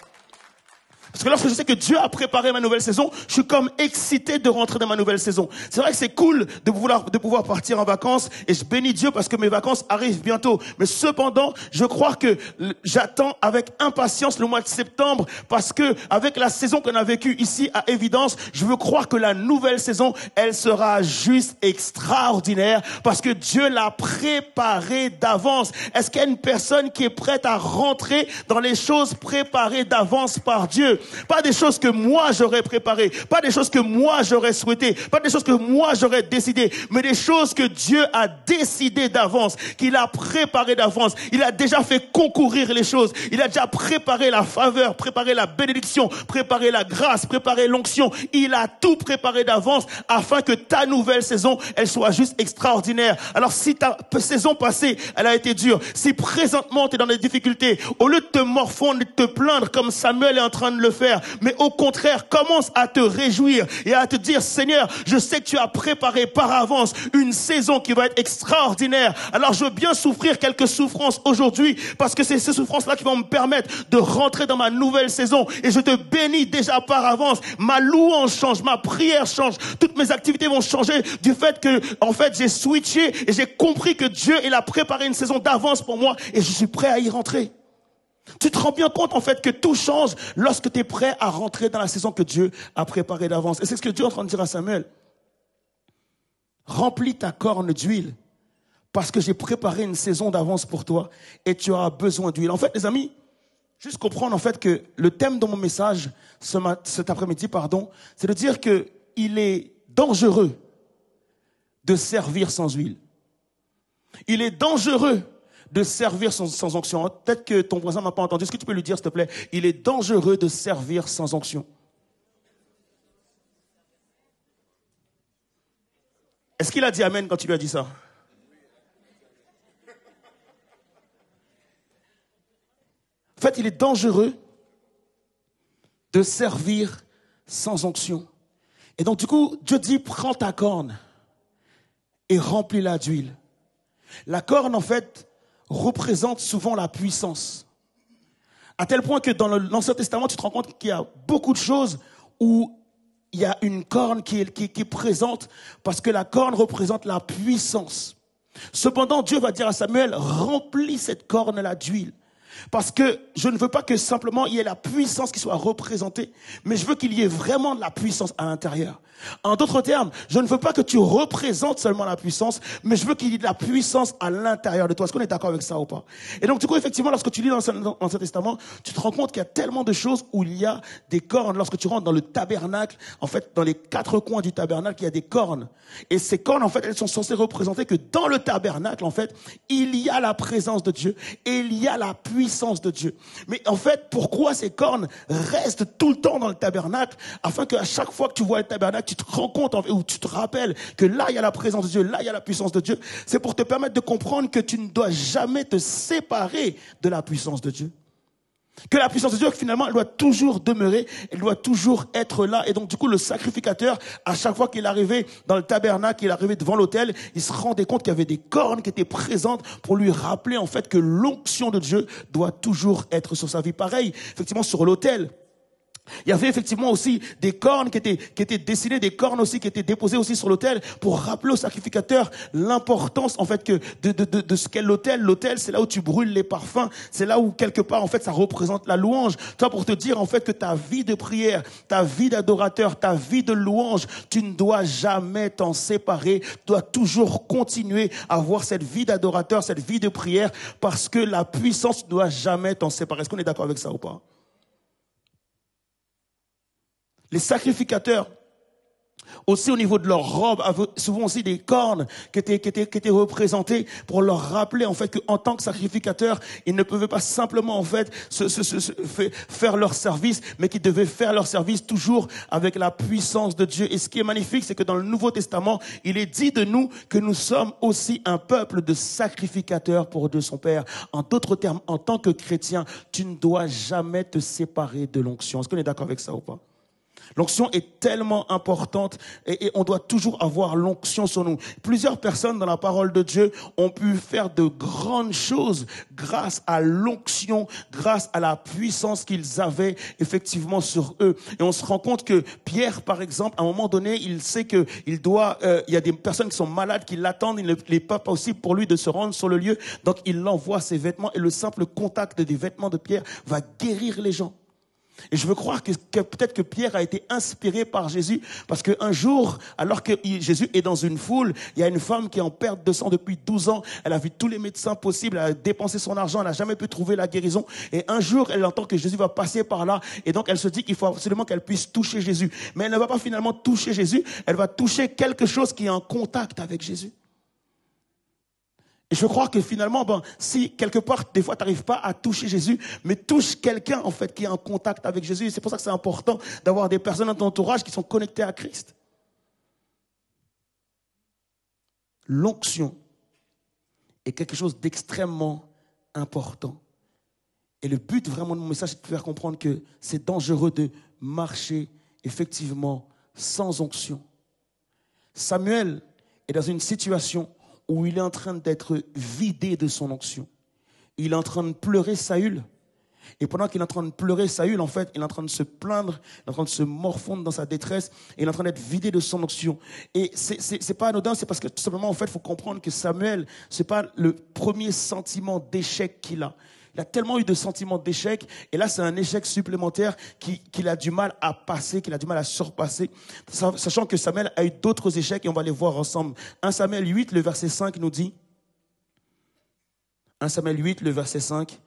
Speaker 3: Parce que lorsque je sais que Dieu a préparé ma nouvelle saison, je suis comme excité de rentrer dans ma nouvelle saison. C'est vrai que c'est cool de pouvoir partir en vacances, et je bénis Dieu parce que mes vacances arrivent bientôt. Mais cependant, je crois que j'attends avec impatience le mois de septembre, parce que avec la saison qu'on a vécue ici à Évidence, je veux croire que la nouvelle saison, elle sera juste extraordinaire, parce que Dieu l'a préparée d'avance. Est-ce qu'il y a une personne qui est prête à rentrer dans les choses préparées d'avance par Dieu? Pas des choses que moi j'aurais préparées, pas des choses que moi j'aurais souhaitées, pas des choses que moi j'aurais décidées, mais des choses que Dieu a décidé d'avance, qu'il a préparé d'avance. Il a déjà fait concourir les choses. Il a déjà préparé la faveur, préparé la bénédiction, préparé la grâce, préparé l'onction. Il a tout préparé d'avance afin que ta nouvelle saison, elle soit juste extraordinaire. Alors si ta saison passée, elle a été dure, si présentement tu es dans des difficultés, au lieu de te morfondre et de te plaindre comme Samuel est en train de le faire, mais au contraire, commence à te réjouir et à te dire, Seigneur, je sais que tu as préparé par avance une saison qui va être extraordinaire. Alors je veux bien souffrir quelques souffrances aujourd'hui, parce que c'est ces souffrances-là qui vont me permettre de rentrer dans ma nouvelle saison. Et je te bénis déjà par avance. Ma louange change, ma prière change, toutes mes activités vont changer du fait que, en fait, j'ai switché et j'ai compris que Dieu, il a préparé une saison d'avance pour moi et je suis prêt à y rentrer. Tu te rends bien compte, en fait, que tout change lorsque tu es prêt à rentrer dans la saison que Dieu a préparée d'avance. Et c'est ce que Dieu est en train de dire à Samuel. Remplis ta corne d'huile, parce que j'ai préparé une saison d'avance pour toi et tu auras besoin d'huile. En fait, les amis, juste comprendre, en fait, que le thème de mon message cet après-midi, c'est de dire que il est dangereux de servir sans huile. Il est dangereux de servir sans onction. Peut-être que ton voisin m'a pas entendu. Est-ce que tu peux lui dire, s'il te plaît? Il est dangereux de servir sans onction. Est-ce qu'il a dit amen quand tu lui as dit ça? En fait, il est dangereux de servir sans onction. Et donc, du coup, Dieu dit, prends ta corne et remplis-la d'huile. La corne, en fait, représente souvent la puissance. À tel point que dans l'Ancien Testament, tu te rends compte qu'il y a beaucoup de choses où il y a une corne qui est présente, parce que la corne représente la puissance. Cependant, Dieu va dire à Samuel, remplis cette corne-là d'huile. Parce que je ne veux pas que simplement il y ait la puissance qui soit représentée, mais je veux qu'il y ait vraiment de la puissance à l'intérieur. En d'autres termes, je ne veux pas que tu représentes seulement la puissance, mais je veux qu'il y ait de la puissance à l'intérieur de toi. Est-ce qu'on est d'accord avec ça ou pas? Et donc, du coup, effectivement, lorsque tu lis dans l'Ancien Testament, tu te rends compte qu'il y a tellement de choses où il y a des cornes. Lorsque tu rentres dans le tabernacle, en fait, dans les quatre coins du tabernacle, il y a des cornes. Et ces cornes, en fait, elles sont censées représenter que dans le tabernacle, en fait, il y a la présence de Dieu et il y a la puissance de Dieu. Mais en fait, pourquoi ces cornes restent tout le temps dans le tabernacle? Afin qu'à chaque fois que tu vois le tabernacle, tu te rends compte, ou tu te rappelles que là, il y a la présence de Dieu, là, il y a la puissance de Dieu. C'est pour te permettre de comprendre que tu ne dois jamais te séparer de la puissance de Dieu. Que la puissance de Dieu, finalement, elle doit toujours demeurer, elle doit toujours être là. Et donc, du coup, le sacrificateur, à chaque fois qu'il arrivait dans le tabernacle, qu'il arrivait devant l'autel, il se rendait compte qu'il y avait des cornes qui étaient présentes pour lui rappeler, en fait, que l'onction de Dieu doit toujours être sur sa vie. Pareil, effectivement, sur l'autel. Il y avait effectivement aussi des cornes qui étaient dessinées, des cornes aussi qui étaient déposées aussi sur l'autel pour rappeler au sacrificateur l'importance, en fait, que de ce qu'est l'autel. L'autel, c'est là où tu brûles les parfums. C'est là où, quelque part, en fait, ça représente la louange. Toi, pour te dire, en fait, que ta vie de prière, ta vie d'adorateur, ta vie de louange, tu ne dois jamais t'en séparer. Tu dois toujours continuer à avoir cette vie d'adorateur, cette vie de prière, parce que la puissance ne doit jamais t'en séparer. Est-ce qu'on est d'accord avec ça ou pas? Les sacrificateurs Aussi au niveau de leur robe, souvent aussi des cornes qui étaient représentées pour leur rappeler en fait qu'en tant que sacrificateurs, ils ne pouvaient pas simplement en fait faire leur service, mais qu'ils devaient faire leur service toujours avec la puissance de Dieu. Et ce qui est magnifique, c'est que dans le Nouveau Testament, il est dit de nous que nous sommes aussi un peuple de sacrificateurs pour Dieu son Père. En d'autres termes, en tant que chrétien, tu ne dois jamais te séparer de l'onction. Est-ce qu'on est d'accord avec ça ou pas? L'onction est tellement importante et on doit toujours avoir l'onction sur nous. Plusieurs personnes dans la parole de Dieu ont pu faire de grandes choses grâce à l'onction, grâce à la puissance qu'ils avaient effectivement sur eux. Et on se rend compte que Pierre, par exemple, à un moment donné, il sait que il y a des personnes qui sont malades, qui l'attendent, il n'est pas possible pour lui de se rendre sur le lieu. Donc il envoie ses vêtements et le simple contact des vêtements de Pierre va guérir les gens. Et je veux croire que peut-être que Pierre a été inspiré par Jésus parce qu'un jour, alors que Jésus est dans une foule, il y a une femme qui est en perte de sang depuis 12 ans. Elle a vu tous les médecins possibles, elle a dépensé son argent, elle n'a jamais pu trouver la guérison. Et un jour, elle entend que Jésus va passer par là et donc elle se dit qu'il faut absolument qu'elle puisse toucher Jésus. Mais elle ne va pas finalement toucher Jésus, elle va toucher quelque chose qui est en contact avec Jésus. Et je crois que finalement, si quelque part, des fois, tu n'arrives pas à toucher Jésus, mais touche quelqu'un, en fait, qui est en contact avec Jésus. Et c'est pour ça que c'est important d'avoir des personnes dans ton entourage qui sont connectées à Christ. L'onction est quelque chose d'extrêmement important. Et le but vraiment de mon message, c'est de te faire comprendre que c'est dangereux de marcher, effectivement, sans onction. Samuel est dans une situation où il est en train d'être vidé de son onction. Il est en train de pleurer Saül. Et pendant qu'il est en train de pleurer Saül, en fait, il est en train de se plaindre, il est en train de se morfondre dans sa détresse, et il est en train d'être vidé de son onction. Et c'est pas anodin, c'est parce que tout simplement, en fait, il faut comprendre que Samuel, c'est pas le premier sentiment d'échec qu'il a. Il a tellement eu de sentiments d'échec, et là c'est un échec supplémentaire qu'il a du mal à passer, qu'il a du mal à surpasser, sachant que Samuel a eu d'autres échecs, et on va les voir ensemble. 1 Samuel 8, le verset 5 nous dit, 1 Samuel 8, le verset 5,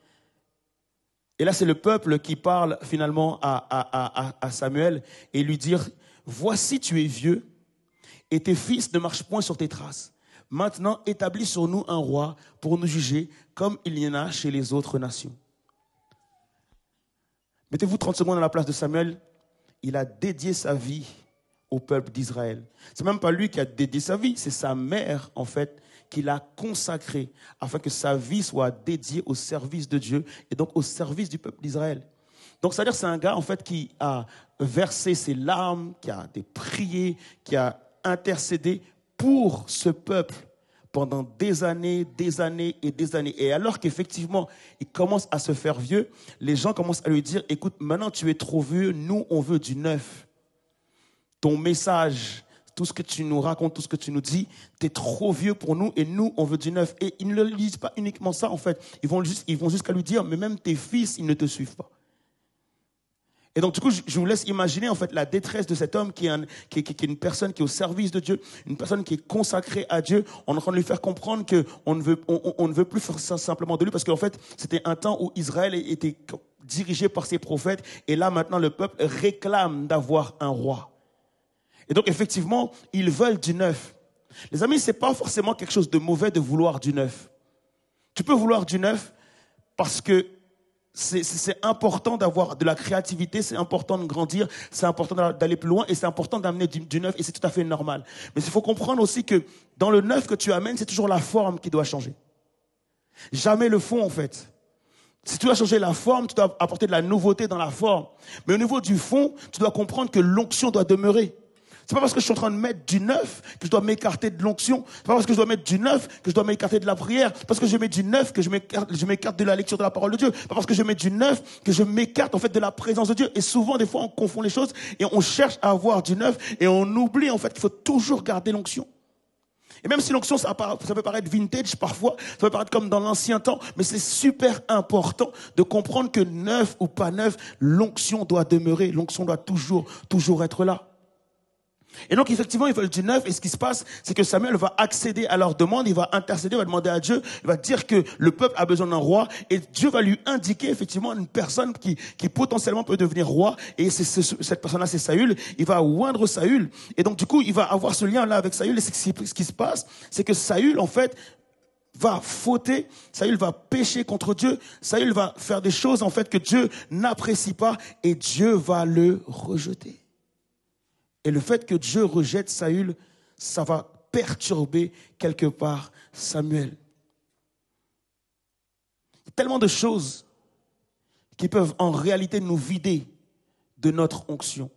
Speaker 3: et là c'est le peuple qui parle finalement à Samuel, et lui dire, voici tu es vieux, et tes fils ne marchent point sur tes traces. Maintenant, établis sur nous un roi pour nous juger comme il y en a chez les autres nations. Mettez-vous 30 secondes à la place de Samuel. Il a dédié sa vie au peuple d'Israël. C'est même pas lui qui a dédié sa vie, c'est sa mère, en fait, qui l'a consacrée afin que sa vie soit dédiée au service de Dieu et donc au service du peuple d'Israël. Donc, c'est-à-dire que c'est un gars, en fait, qui a versé ses larmes, qui a prié, qui a intercédé pour ce peuple pendant des années et des années. Et alors qu'effectivement, il commence à se faire vieux, les gens commencent à lui dire, écoute, maintenant tu es trop vieux, nous on veut du neuf. Ton message, tout ce que tu nous racontes, tout ce que tu nous dis, tu es trop vieux pour nous et nous on veut du neuf. Et ils ne lui disent pas uniquement ça en fait, ils vont jusqu'à lui dire, mais même tes fils, ils ne te suivent pas. Et donc, du coup, je vous laisse imaginer, en fait, la détresse de cet homme qui est une personne qui est au service de Dieu, une personne qui est consacrée à Dieu. On est en train de lui faire comprendre qu'on ne veut plus faire ça simplement de lui parce qu'en fait, c'était un temps où Israël était dirigé par ses prophètes et là, maintenant, le peuple réclame d'avoir un roi. Et donc, effectivement, ils veulent du neuf. Les amis, c'est pas forcément quelque chose de mauvais de vouloir du neuf. Tu peux vouloir du neuf parce que c'est important d'avoir de la créativité, c'est important de grandir, c'est important d'aller plus loin et c'est important d'amener du neuf et c'est tout à fait normal. Mais il faut comprendre aussi que dans le neuf que tu amènes, c'est toujours la forme qui doit changer. Jamais le fond en fait. Si tu dois changer la forme, tu dois apporter de la nouveauté dans la forme. Mais au niveau du fond, tu dois comprendre que l'onction doit demeurer. C'est pas parce que je suis en train de mettre du neuf que je dois m'écarter de l'onction. C'est pas parce que je dois mettre du neuf que je dois m'écarter de la prière. C'est parce que je mets du neuf que je m'écarte de la lecture de la parole de Dieu. C'est pas parce que je mets du neuf que je m'écarte en fait de la présence de Dieu. Et souvent, des fois, on confond les choses et on cherche à avoir du neuf et on oublie en fait qu'il faut toujours garder l'onction. Et même si l'onction, ça peut paraître vintage parfois, ça peut paraître comme dans l'ancien temps, mais c'est super important de comprendre que neuf ou pas neuf, l'onction doit demeurer. L'onction doit toujours être là. Et donc, effectivement, ils veulent du neuf. Et ce qui se passe, c'est que Samuel va accéder à leur demande. Il va intercéder, il va demander à Dieu. Il va dire que le peuple a besoin d'un roi. Et Dieu va lui indiquer, effectivement, une personne qui potentiellement peut devenir roi. Et cette personne-là, c'est Saül. Il va oindre Saül. Et donc, du coup, il va avoir ce lien-là avec Saül. Et ce qui se passe, c'est que Saül, en fait, va fauter, Saül va pécher contre Dieu, Saül va faire des choses, en fait, que Dieu n'apprécie pas. Et Dieu va le rejeter. Et le fait que Dieu rejette Saül, ça va perturber quelque part Samuel. Il y a tellement de choses qui peuvent en réalité nous vider de notre onction.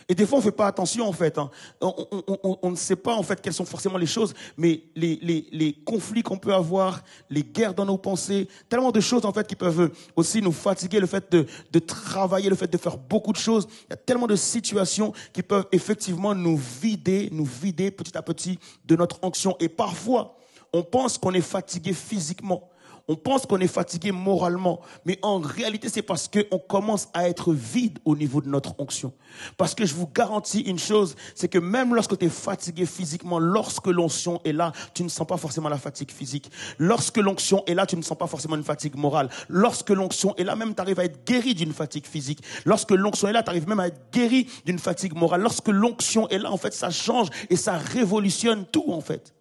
Speaker 3: Et des fois, on ne fait pas attention, en fait. On ne sait pas, en fait, quelles sont forcément les choses, mais les conflits qu'on peut avoir, les guerres dans nos pensées, tellement de choses, en fait, qui peuvent aussi nous fatiguer, le fait de travailler, le fait de faire beaucoup de choses. Il y a tellement de situations qui peuvent effectivement nous vider petit à petit de notre onction. Et parfois, on pense qu'on est fatigué physiquement. On pense qu'on est fatigué moralement, mais en réalité, c'est parce qu'on commence à être vide au niveau de notre onction. Parce que je vous garantis une chose, c'est que même lorsque tu es fatigué physiquement, lorsque l'onction est là, tu ne sens pas forcément la fatigue physique. Lorsque l'onction est là, tu ne sens pas forcément une fatigue morale. Lorsque l'onction est là, même tu arrives à être guéri d'une fatigue physique. Lorsque l'onction est là, tu arrives même à être guéri d'une fatigue morale. Lorsque l'onction est là, en fait, ça change et ça révolutionne tout, en fait.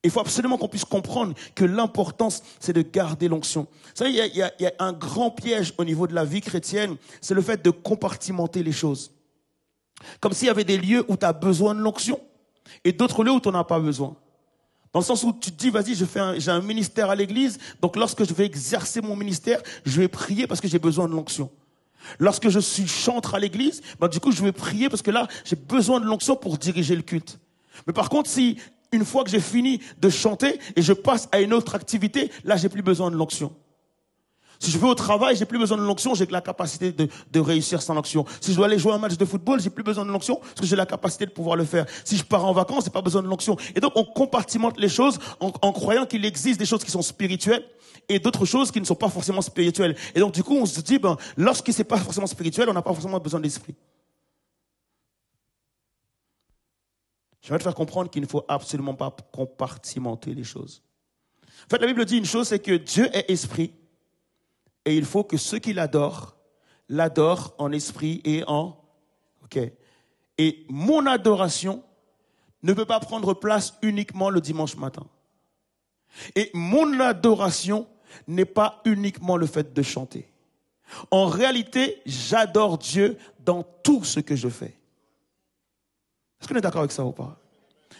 Speaker 3: Il faut absolument qu'on puisse comprendre que l'importance, c'est de garder l'onction. Vous savez, il y a un grand piège au niveau de la vie chrétienne, c'est le fait de compartimenter les choses. Comme s'il y avait des lieux où tu as besoin de l'onction et d'autres lieux où tu n'en as pas besoin. Dans le sens où tu te dis, vas-y, j'ai un ministère à l'église, donc lorsque je vais exercer mon ministère, je vais prier parce que j'ai besoin de l'onction. Lorsque je suis chantre à l'église, du coup, je vais prier parce que là, j'ai besoin de l'onction pour diriger le culte. Mais par contre, si une fois que j'ai fini de chanter et je passe à une autre activité, là, j'ai plus besoin de l'onction. Si je vais au travail, j'ai plus besoin de l'onction, j'ai la capacité de réussir sans l'onction. Si je dois aller jouer un match de football, j'ai plus besoin de l'onction parce que j'ai la capacité de pouvoir le faire. Si je pars en vacances, j'ai pas besoin de l'onction. Et donc, on compartimente les choses en croyant qu'il existe des choses qui sont spirituelles et d'autres choses qui ne sont pas forcément spirituelles. Et donc, du coup, on se dit, lorsque c'est pas forcément spirituel, on n'a pas forcément besoin d'esprit. Je vais te faire comprendre qu'il ne faut absolument pas compartimenter les choses. En fait, la Bible dit une chose, c'est que Dieu est esprit et il faut que ceux qui l'adorent en esprit et en... Ok. Et mon adoration ne peut pas prendre place uniquement le dimanche matin. Et mon adoration n'est pas uniquement le fait de chanter. En réalité, j'adore Dieu dans tout ce que je fais. Est-ce qu'on est d'accord avec ça ou pas?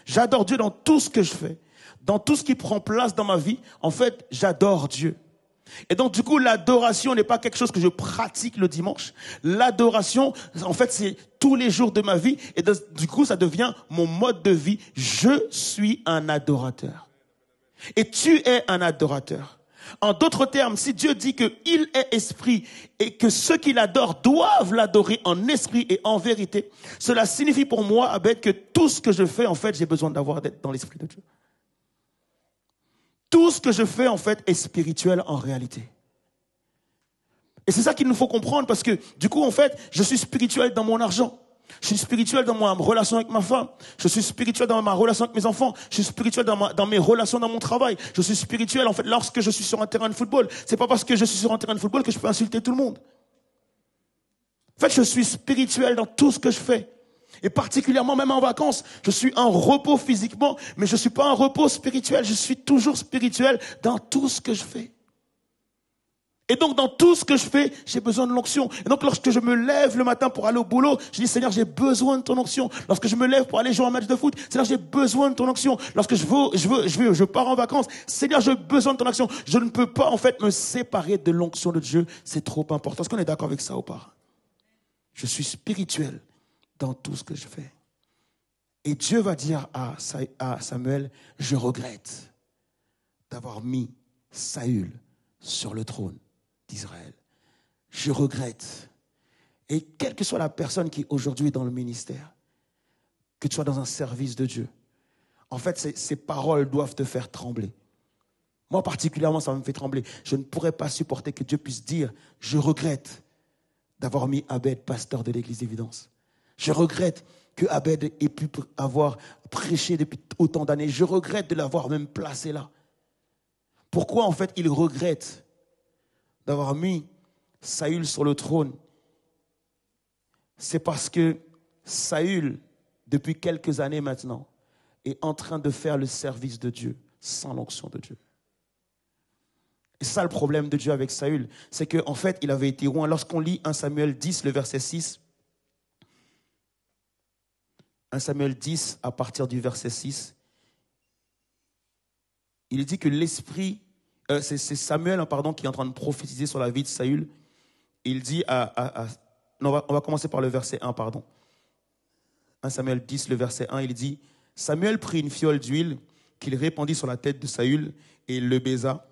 Speaker 3: J'adore Dieu dans tout ce que je fais. Dans tout ce qui prend place dans ma vie, en fait, j'adore Dieu. Et donc, du coup, l'adoration n'est pas quelque chose que je pratique le dimanche. L'adoration, en fait, c'est tous les jours de ma vie. Et du coup, ça devient mon mode de vie. Je suis un adorateur. Et tu es un adorateur. En d'autres termes, si Dieu dit qu'il est esprit et que ceux qui l'adorent doivent l'adorer en esprit et en vérité, cela signifie pour moi, Abed, que tout ce que je fais, en fait, j'ai besoin d'être dans l'esprit de Dieu. Tout ce que je fais, en fait, est spirituel en réalité. Et c'est ça qu'il nous faut comprendre parce que, du coup, en fait, je suis spirituel dans mon argent. Je suis spirituel dans ma relation avec ma femme. Je suis spirituel dans ma relation avec mes enfants. Je suis spirituel dans mes relations dans mon travail. Je suis spirituel, en fait, lorsque je suis sur un terrain de football. C'est pas parce que je suis sur un terrain de football que je peux insulter tout le monde. En fait, je suis spirituel dans tout ce que je fais. Et particulièrement même en vacances. Je suis en repos physiquement, mais je suis pas en repos spirituel. Je suis toujours spirituel dans tout ce que je fais. Et donc, dans tout ce que je fais, j'ai besoin de l'onction. Et donc, lorsque je me lève le matin pour aller au boulot, je dis, Seigneur, j'ai besoin de ton onction. Lorsque je me lève pour aller jouer un match de foot, Seigneur, j'ai besoin de ton onction. Lorsque je pars en vacances, Seigneur, j'ai besoin de ton onction. Je ne peux pas, en fait, me séparer de l'onction de Dieu. C'est trop important. Est-ce qu'on est d'accord avec ça ou pas? Je suis spirituel dans tout ce que je fais. Et Dieu va dire à Samuel, je regrette d'avoir mis Saül sur le trône d'Israël. Je regrette. Et quelle que soit la personne qui aujourd'hui est dans le ministère, que tu sois dans un service de Dieu, en fait, ces paroles doivent te faire trembler. Moi, particulièrement, ça me fait trembler. Je ne pourrais pas supporter que Dieu puisse dire, je regrette d'avoir mis Abed pasteur de l'église d'Évidence. Je regrette que Abed ait pu avoir prêché depuis autant d'années. Je regrette de l'avoir même placé là. Pourquoi en fait il regrette d'avoir mis Saül sur le trône? C'est parce que Saül, depuis quelques années maintenant, est en train de faire le service de Dieu sans l'onction de Dieu. Et ça le problème de Dieu avec Saül, c'est qu'en fait il avait été oint. Lorsqu'on lit 1 Samuel 10, le verset 6, 1 Samuel 10, à partir du verset 6, il dit que l'esprit, c'est Samuel qui est en train de prophétiser sur la vie de Saül. Il dit non, on va commencer par le verset 1, pardon. 1 Samuel 10, le verset 1, il dit « Samuel prit une fiole d'huile qu'il répandit sur la tête de Saül et le baisa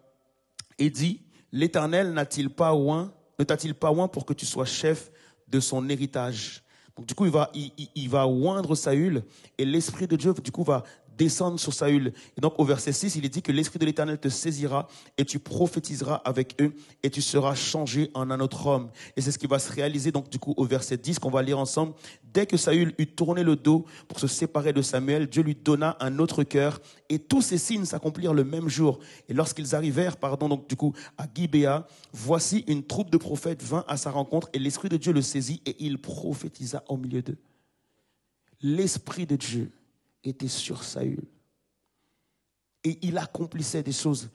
Speaker 3: et dit « L'Éternel ne t'a-t-il pas oint pour que tu sois chef de son héritage ?» Donc du coup, il va oindre Saül et l'Esprit de Dieu, du coup, va descendre sur Saül. Et donc au verset 6, il est dit que l'Esprit de l'Éternel te saisira et tu prophétiseras avec eux et tu seras changé en un autre homme. Et c'est ce qui va se réaliser donc du coup au verset 10 qu'on va lire ensemble. Dès que Saül eut tourné le dos pour se séparer de Samuel, Dieu lui donna un autre cœur et tous ces signes s'accomplirent le même jour. Et lorsqu'ils arrivèrent, donc du coup à Gibéa, voici une troupe de prophètes vint à sa rencontre et l'Esprit de Dieu le saisit et il prophétisa au milieu d'eux. L'Esprit de Dieu était sur Saül. Et il accomplissait des choses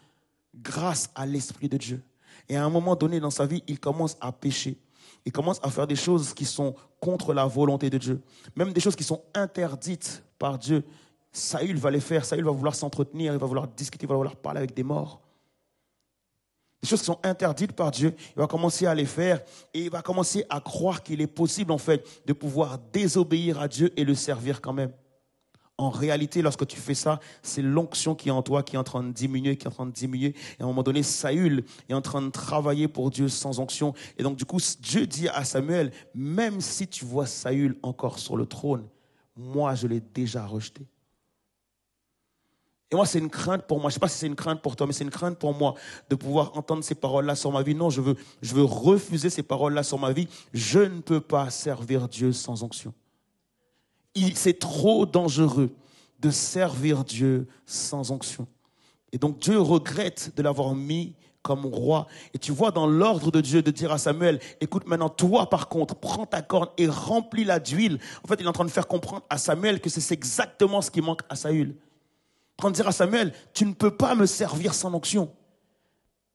Speaker 3: grâce à l'Esprit de Dieu. Et à un moment donné dans sa vie, il commence à pécher. Il commence à faire des choses qui sont contre la volonté de Dieu. Même des choses qui sont interdites par Dieu. Saül va les faire. Saül va vouloir s'entretenir, il va vouloir discuter, il va vouloir parler avec des morts. Des choses qui sont interdites par Dieu, il va commencer à les faire et il va commencer à croire qu'il est possible en fait de pouvoir désobéir à Dieu et le servir quand même. En réalité, lorsque tu fais ça, c'est l'onction qui est en toi, qui est en train de diminuer, Et à un moment donné, Saül est en train de travailler pour Dieu sans onction. Et donc, du coup, Dieu dit à Samuel, même si tu vois Saül encore sur le trône, moi, je l'ai déjà rejeté. Et moi, c'est une crainte pour moi. Je ne sais pas si c'est une crainte pour toi, mais c'est une crainte pour moi de pouvoir entendre ces paroles-là sur ma vie. Non, je veux refuser ces paroles-là sur ma vie. Je ne peux pas servir Dieu sans onction. C'est trop dangereux de servir Dieu sans onction. Et donc Dieu regrette de l'avoir mis comme roi. Et tu vois dans l'ordre de Dieu de dire à Samuel, écoute maintenant, toi par contre, prends ta corne et remplis-la d'huile. En fait, il est en train de faire comprendre à Samuel que c'est exactement ce qui manque à Saül. Il est en train de dire à Samuel, tu ne peux pas me servir sans onction.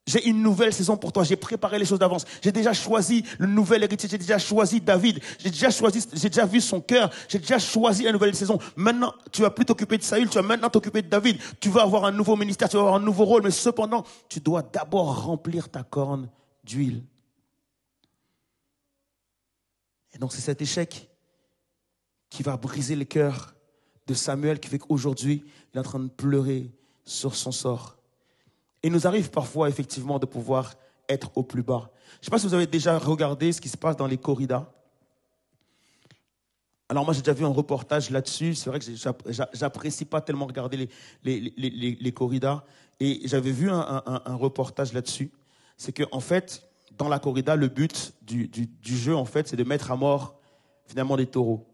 Speaker 3: J'ai une nouvelle saison pour toi. J'ai préparé les choses d'avance. J'ai déjà choisi le nouvel héritier. J'ai déjà choisi David. J'ai déjà vu son cœur. J'ai déjà choisi la nouvelle saison. Maintenant, tu vas plus t'occuper de Saül. Tu vas maintenant t'occuper de David. Tu vas avoir un nouveau ministère. Tu vas avoir un nouveau rôle. Mais cependant, tu dois d'abord remplir ta corne d'huile. Et donc, c'est cet échec qui va briser le cœur de Samuel, qui fait qu'aujourd'hui, il est en train de pleurer sur son sort. Il nous arrive parfois, effectivement, de pouvoir être au plus bas. Je ne sais pas si vous avez déjà regardé ce qui se passe dans les corridas. Alors moi, j'ai déjà vu un reportage là-dessus. C'est vrai que j'apprécie pas tellement regarder les corridas. Et j'avais vu un reportage là-dessus. C'est qu'en fait, dans la corrida, le but du jeu, en fait, c'est de mettre à mort, finalement, des taureaux.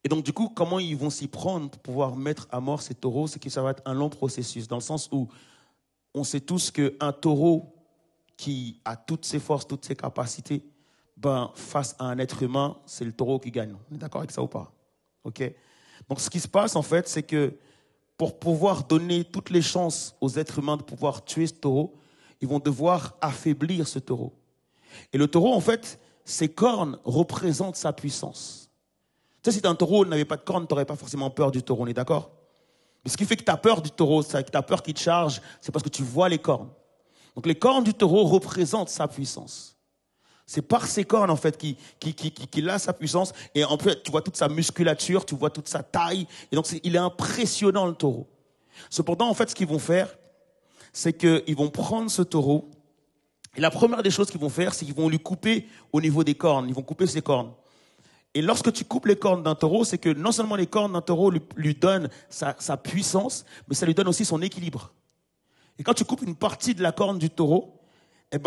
Speaker 3: Et donc, du coup, comment ils vont s'y prendre pour pouvoir mettre à mort ces taureaux? C'est que ça va être un long processus, dans le sens où on sait tous qu'un taureau qui a toutes ses forces, toutes ses capacités, face à un être humain, c'est le taureau qui gagne. On est d'accord avec ça ou pas? Ok. Donc, ce qui se passe, en fait, c'est que pour pouvoir donner toutes les chances aux êtres humains de pouvoir tuer ce taureau, ils vont devoir affaiblir ce taureau. Et le taureau, en fait, ses cornes représentent sa puissance. Tu sais, si un taureau n'avait pas de cornes, tu n'aurais pas forcément peur du taureau, on est d'accord? Mais ce qui fait que tu as peur du taureau, c'est que tu as peur qu'il te charge, c'est parce que tu vois les cornes. Donc les cornes du taureau représentent sa puissance. C'est par ces cornes, en fait, qu'il a sa puissance. Et en plus, tu vois toute sa musculature, tu vois toute sa taille. Et donc, il est impressionnant, le taureau. Cependant, en fait, ce qu'ils vont faire, c'est qu'ils vont prendre ce taureau. Et la première des choses qu'ils vont faire, c'est qu'ils vont lui couper au niveau des cornes. Ils vont couper ses cornes. Et lorsque tu coupes les cornes d'un taureau, c'est que non seulement les cornes d'un taureau lui donnent sa puissance, mais ça lui donne aussi son équilibre. Et quand tu coupes une partie de la corne du taureau,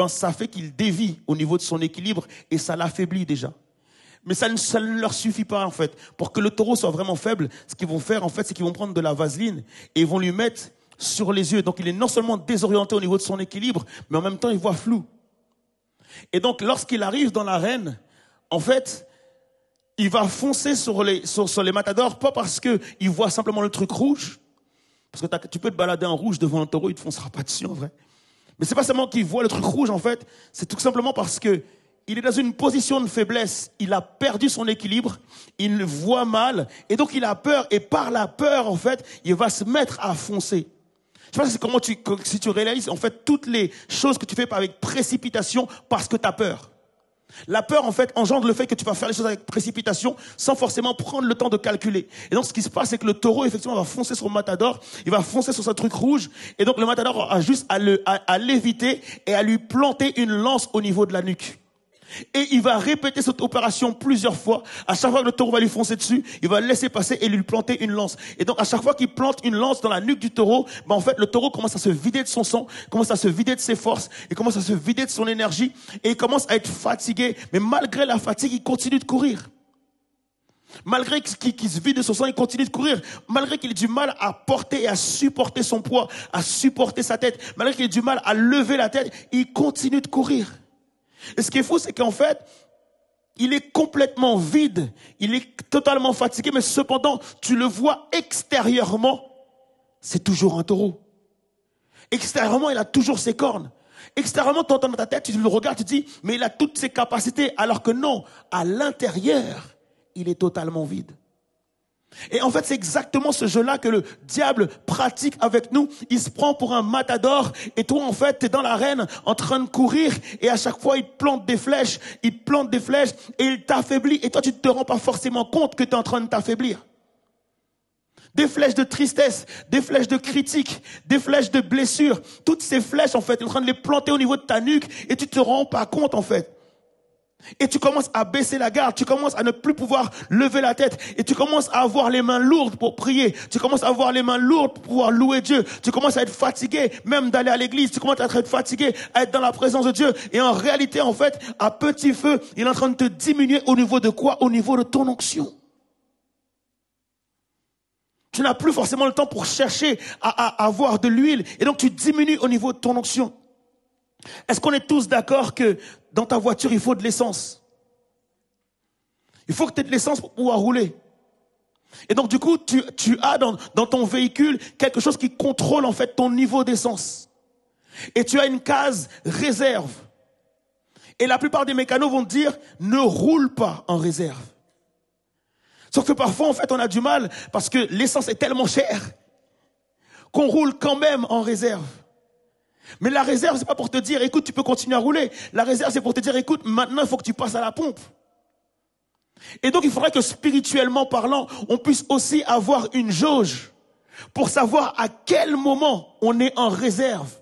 Speaker 3: ça fait qu'il dévie au niveau de son équilibre et ça l'affaiblit déjà. Mais ça ne leur suffit pas, en fait. Pour que le taureau soit vraiment faible, ce qu'ils vont faire, en fait, c'est qu'ils vont prendre de la vaseline et ils vont lui mettre sur les yeux. Donc, il est non seulement désorienté au niveau de son équilibre, mais en même temps, il voit flou. Et donc, lorsqu'il arrive dans l'arène, en fait, il va foncer sur les matadors, pas parce qu'il voit simplement le truc rouge, parce que tu peux te balader en rouge devant un taureau, il ne te foncera pas dessus, en vrai. Mais c'est pas seulement qu'il voit le truc rouge, en fait, c'est tout simplement parce que il est dans une position de faiblesse, il a perdu son équilibre, il le voit mal, et donc il a peur, et par la peur, en fait, il va se mettre à foncer. Je sais pas si tu réalises, en fait, toutes les choses que tu fais avec précipitation parce que tu as peur. La peur, en fait, engendre le fait que tu vas faire les choses avec précipitation sans forcément prendre le temps de calculer. Et donc, ce qui se passe, c'est que le taureau, effectivement, va foncer sur le matador, il va foncer sur ce truc rouge, et donc le matador a juste à l'éviter et à lui planter une lance au niveau de la nuque. Et il va répéter cette opération plusieurs fois. À chaque fois que le taureau va lui foncer dessus, il va le laisser passer et lui planter une lance. Et donc, à chaque fois qu'il plante une lance dans la nuque du taureau, en fait, le taureau commence à se vider de son sang, commence à se vider de ses forces, il commence à se vider de son énergie, et il commence à être fatigué. Mais malgré la fatigue, il continue de courir. Malgré qu'il se vide de son sang, il continue de courir. Malgré qu'il ait du mal à porter et à supporter son poids, à supporter sa tête, malgré qu'il ait du mal à lever la tête, il continue de courir. Et ce qui est fou, c'est qu'en fait, il est complètement vide, il est totalement fatigué, mais cependant, tu le vois extérieurement, c'est toujours un taureau. Extérieurement, il a toujours ses cornes. Extérieurement, tu entends dans ta tête, tu le regardes, tu te dis, mais il a toutes ses capacités, alors que non, à l'intérieur, il est totalement vide. Et en fait, c'est exactement ce jeu-là que le diable pratique avec nous. Il se prend pour un matador et toi, en fait, t'es dans l'arène en train de courir et à chaque fois, il te plante des flèches et il t'affaiblit et toi, tu ne te rends pas forcément compte que tu es en train de t'affaiblir. Des flèches de tristesse, des flèches de critique, des flèches de blessure. Toutes ces flèches, en fait, tu es en train de les planter au niveau de ta nuque et tu te rends pas compte, en fait. Et tu commences à baisser la garde, tu commences à ne plus pouvoir lever la tête et tu commences à avoir les mains lourdes pour prier, tu commences à avoir les mains lourdes pour pouvoir louer Dieu, tu commences à être fatigué même d'aller à l'église, tu commences à être fatigué à être dans la présence de Dieu et en réalité en fait à petit feu il est en train de te diminuer au niveau de quoi? Au niveau de ton onction. Tu n'as plus forcément le temps pour chercher à avoir de l'huile et donc tu diminues au niveau de ton onction. Est-ce qu'on est tous d'accord que dans ta voiture, il faut de l'essence? Il faut que tu aies de l'essence pour pouvoir rouler. Et donc, du coup, tu as dans ton véhicule quelque chose qui contrôle en fait ton niveau d'essence. Et tu as une case réserve. Et la plupart des mécanos vont te dire, ne roule pas en réserve. Sauf que parfois, en fait, on a du mal parce que l'essence est tellement chère qu'on roule quand même en réserve. Mais la réserve, c'est pas pour te dire, écoute, tu peux continuer à rouler. La réserve, c'est pour te dire, écoute, maintenant, il faut que tu passes à la pompe. Et donc, il faudrait que spirituellement parlant, on puisse aussi avoir une jauge pour savoir à quel moment on est en réserve.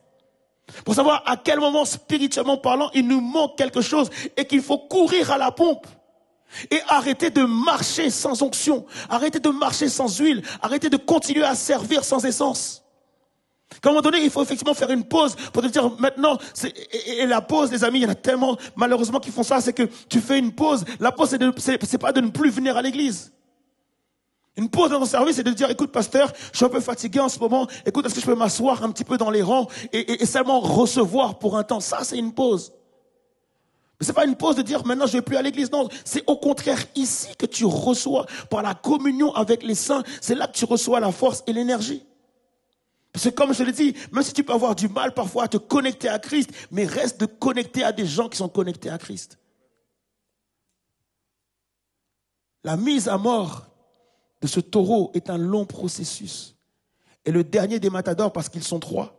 Speaker 3: Pour savoir à quel moment, spirituellement parlant, il nous manque quelque chose et qu'il faut courir à la pompe. Et arrêter de marcher sans onction. Arrêter de marcher sans huile. Arrêter de continuer à servir sans essence. À un moment donné, il faut effectivement faire une pause pour te dire maintenant, et la pause, les amis, il y en a tellement malheureusement qui font ça, c'est que tu fais une pause. La pause, c'est pas de ne plus venir à l'église. Une pause dans ton service, c'est de dire, écoute, pasteur, je suis un peu fatigué en ce moment, écoute, est-ce que je peux m'asseoir un petit peu dans les rangs et seulement recevoir pour un temps? Ça, c'est une pause. Mais c'est pas une pause de dire, maintenant, je vais plus à l'église. Non, c'est au contraire ici que tu reçois, par la communion avec les saints, c'est là que tu reçois la force et l'énergie. Parce que comme je l'ai dit, même si tu peux avoir du mal parfois à te connecter à Christ, mais reste de connecter à des gens qui sont connectés à Christ. La mise à mort de ce taureau est un long processus. Et le dernier des matadors, parce qu'ils sont 3,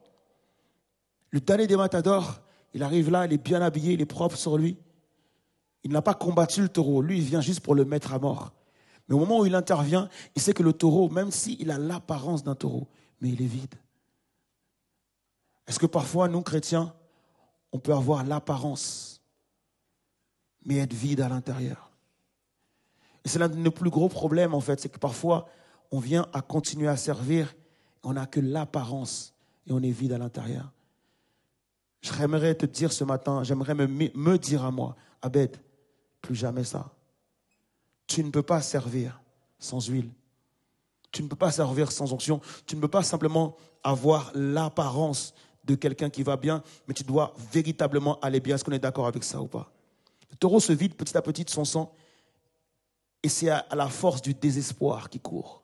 Speaker 3: le dernier des matadors, il arrive là, il est bien habillé, il est propre sur lui. Il n'a pas combattu le taureau, lui il vient juste pour le mettre à mort. Mais au moment où il intervient, il sait que le taureau, même s'il a l'apparence d'un taureau, mais il est vide. Est-ce que parfois, nous, chrétiens, on peut avoir l'apparence, mais être vide à l'intérieur? Et c'est l'un de nos plus gros problèmes, en fait, c'est que parfois, on vient à continuer à servir, on n'a que l'apparence, et on est vide à l'intérieur. J'aimerais te dire ce matin, j'aimerais me dire à moi, Abed, plus jamais ça. Tu ne peux pas servir sans huile. Tu ne peux pas servir sans onction. Tu ne peux pas simplement avoir l'apparence de quelqu'un qui va bien, mais tu dois véritablement aller bien. Est-ce qu'on est d'accord avec ça ou pas? Le taureau se vide petit à petit de son sang et c'est à la force du désespoir qui court.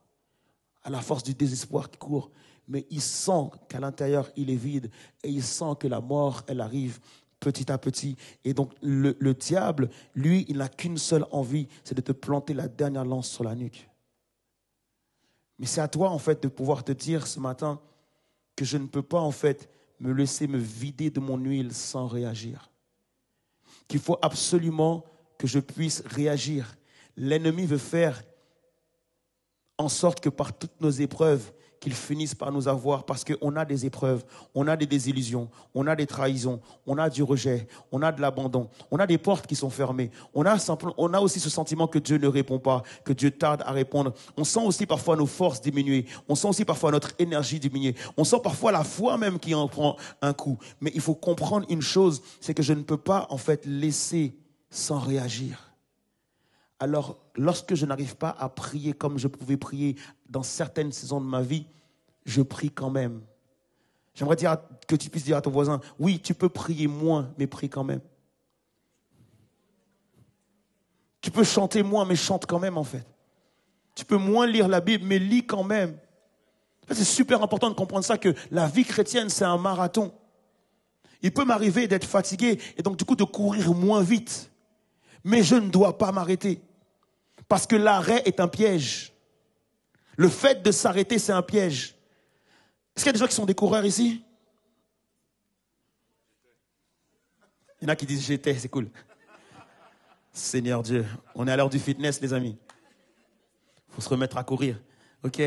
Speaker 3: À la force du désespoir qui court. Mais il sent qu'à l'intérieur, il est vide et il sent que la mort, elle arrive petit à petit. Et donc, le diable, lui, il n'a qu'une seule envie, c'est de te planter la dernière lance sur la nuque. Mais c'est à toi, en fait, de pouvoir te dire ce matin que je ne peux pas, en fait, me laisser me vider de mon huile sans réagir. Qu'il faut absolument que je puisse réagir. L'ennemi veut faire en sorte que par toutes nos épreuves, qu'ils finissent par nous avoir, parce qu'on a des épreuves, on a des désillusions, on a des trahisons, on a du rejet, on a de l'abandon, on a des portes qui sont fermées, on a aussi ce sentiment que Dieu ne répond pas, que Dieu tarde à répondre. On sent aussi parfois nos forces diminuer, on sent aussi parfois notre énergie diminuer, on sent parfois la foi même qui en prend un coup. Mais il faut comprendre une chose, c'est que je ne peux pas en fait laisser sans réagir. Alors, lorsque je n'arrive pas à prier comme je pouvais prier dans certaines saisons de ma vie, je prie quand même. J'aimerais dire que tu puisses dire à ton voisin, oui, tu peux prier moins, mais prie quand même. Tu peux chanter moins, mais chante quand même en fait. Tu peux moins lire la Bible, mais lis quand même. C'est super important de comprendre ça, que la vie chrétienne, c'est un marathon. Il peut m'arriver d'être fatigué et donc du coup de courir moins vite. Mais je ne dois pas m'arrêter. Parce que l'arrêt est un piège. Le fait de s'arrêter, c'est un piège. Est-ce qu'il y a des gens qui sont des coureurs ici? Il y en a qui disent j'étais, c'est cool. Seigneur Dieu, on est à l'heure du fitness, les amis. Il faut se remettre à courir. Ok?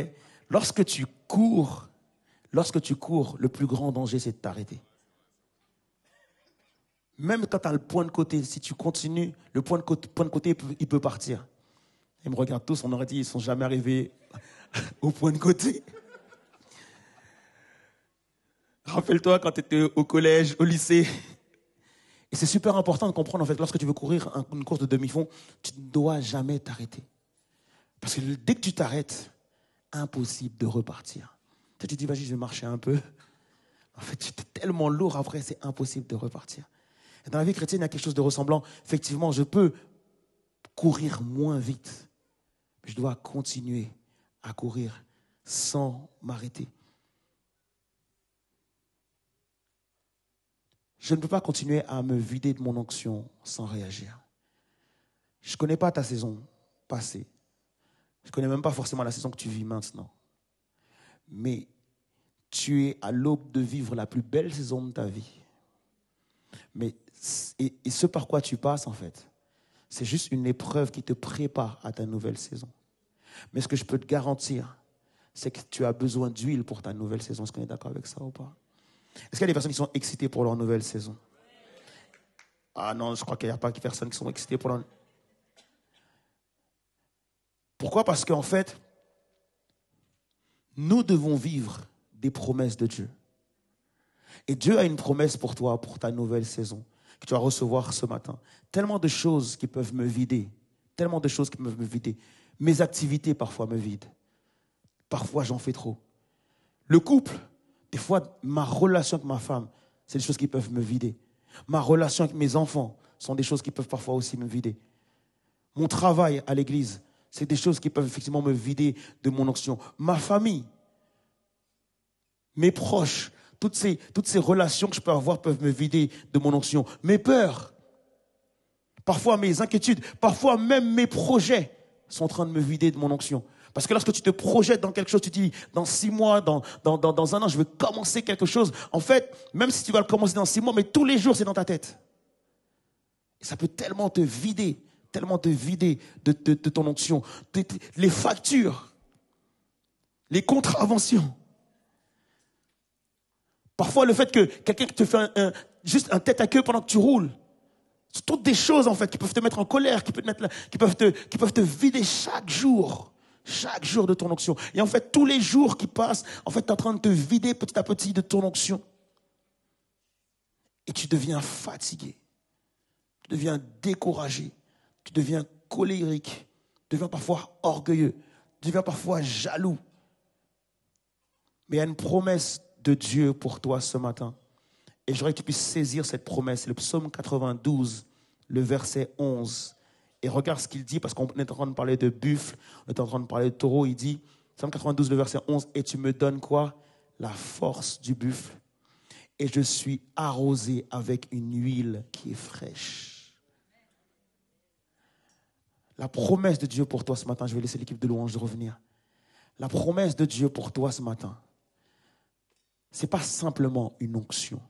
Speaker 3: Lorsque tu cours, le plus grand danger, c'est de t'arrêter. Même quand tu as le point de côté, si tu continues, le point de côté, il peut partir. Ils me regardent tous, on aurait dit, ils ne sont jamais arrivés au point de côté. Rappelle-toi quand tu étais au collège, au lycée. Et c'est super important de comprendre, en fait, lorsque tu veux courir une course de demi-fond, tu ne dois jamais t'arrêter. Parce que dès que tu t'arrêtes, impossible de repartir. Tu te dis, vas-y, je vais marcher un peu. En fait, tu es tellement lourd après, c'est impossible de repartir. Et dans la vie chrétienne, il y a quelque chose de ressemblant. Effectivement, je peux courir moins vite. Mais je dois continuer à courir sans m'arrêter. Je ne peux pas continuer à me vider de mon onction sans réagir. Je ne connais pas ta saison passée. Je ne connais même pas forcément la saison que tu vis maintenant. Mais tu es à l'aube de vivre la plus belle saison de ta vie. Mais, et ce par quoi tu passes, en fait, c'est juste une épreuve qui te prépare à ta nouvelle saison. Mais ce que je peux te garantir, c'est que tu as besoin d'huile pour ta nouvelle saison. Est-ce qu'on est d'accord avec ça ou pas? Est-ce qu'il y a des personnes qui sont excitées pour leur nouvelle saison? Ah non, je crois qu'il n'y a pas de personnes qui sont excitées pour leur... Pourquoi? Parce qu'en fait, nous devons vivre des promesses de Dieu. Et Dieu a une promesse pour toi, pour ta nouvelle saison, que tu vas recevoir ce matin. Tellement de choses qui peuvent me vider. Tellement de choses qui peuvent me vider. Mes activités, parfois, me vident. Parfois, j'en fais trop. Le couple, des fois, ma relation avec ma femme, c'est des choses qui peuvent me vider. Ma relation avec mes enfants sont des choses qui peuvent parfois aussi me vider. Mon travail à l'église, c'est des choses qui peuvent effectivement me vider de mon onction. Ma famille, mes proches, toutes ces relations que je peux avoir peuvent me vider de mon onction. Mes peurs, parfois mes inquiétudes, parfois même mes projets sont en train de me vider de mon onction. Parce que lorsque tu te projettes dans quelque chose, tu te dis, dans 6 mois, dans un an, je vais commencer quelque chose. En fait, même si tu vas le commencer dans 6 mois, mais tous les jours, c'est dans ta tête. Et ça peut tellement te vider de ton onction. Les factures, les contraventions. Parfois, le fait que quelqu'un te fait juste un tête à queue pendant que tu roules. C'est toutes des choses, en fait, qui peuvent te mettre en colère, qui peuvent te vider chaque jour de ton onction. Et en fait, tous les jours qui passent, en fait, tu es en train de te vider petit à petit de ton onction. Et tu deviens fatigué. Tu deviens découragé. Tu deviens colérique. deviens parfois orgueilleux, deviens parfois jaloux. Mais il y a une promesse de Dieu pour toi ce matin. Et j'aimerais que tu puisses saisir cette promesse. C'est le psaume 92, le verset 11. Et regarde ce qu'il dit, parce qu'on est en train de parler de buffle, on est en train de parler de taureau. Il dit, psaume 92, le verset 11, « Et tu me donnes quoi? La force du buffle. Et je suis arrosé avec une huile qui est fraîche. » La promesse de Dieu pour toi ce matin, je vais laisser l'équipe de louange de revenir. La promesse de Dieu pour toi ce matin, ce n'est pas simplement une onction.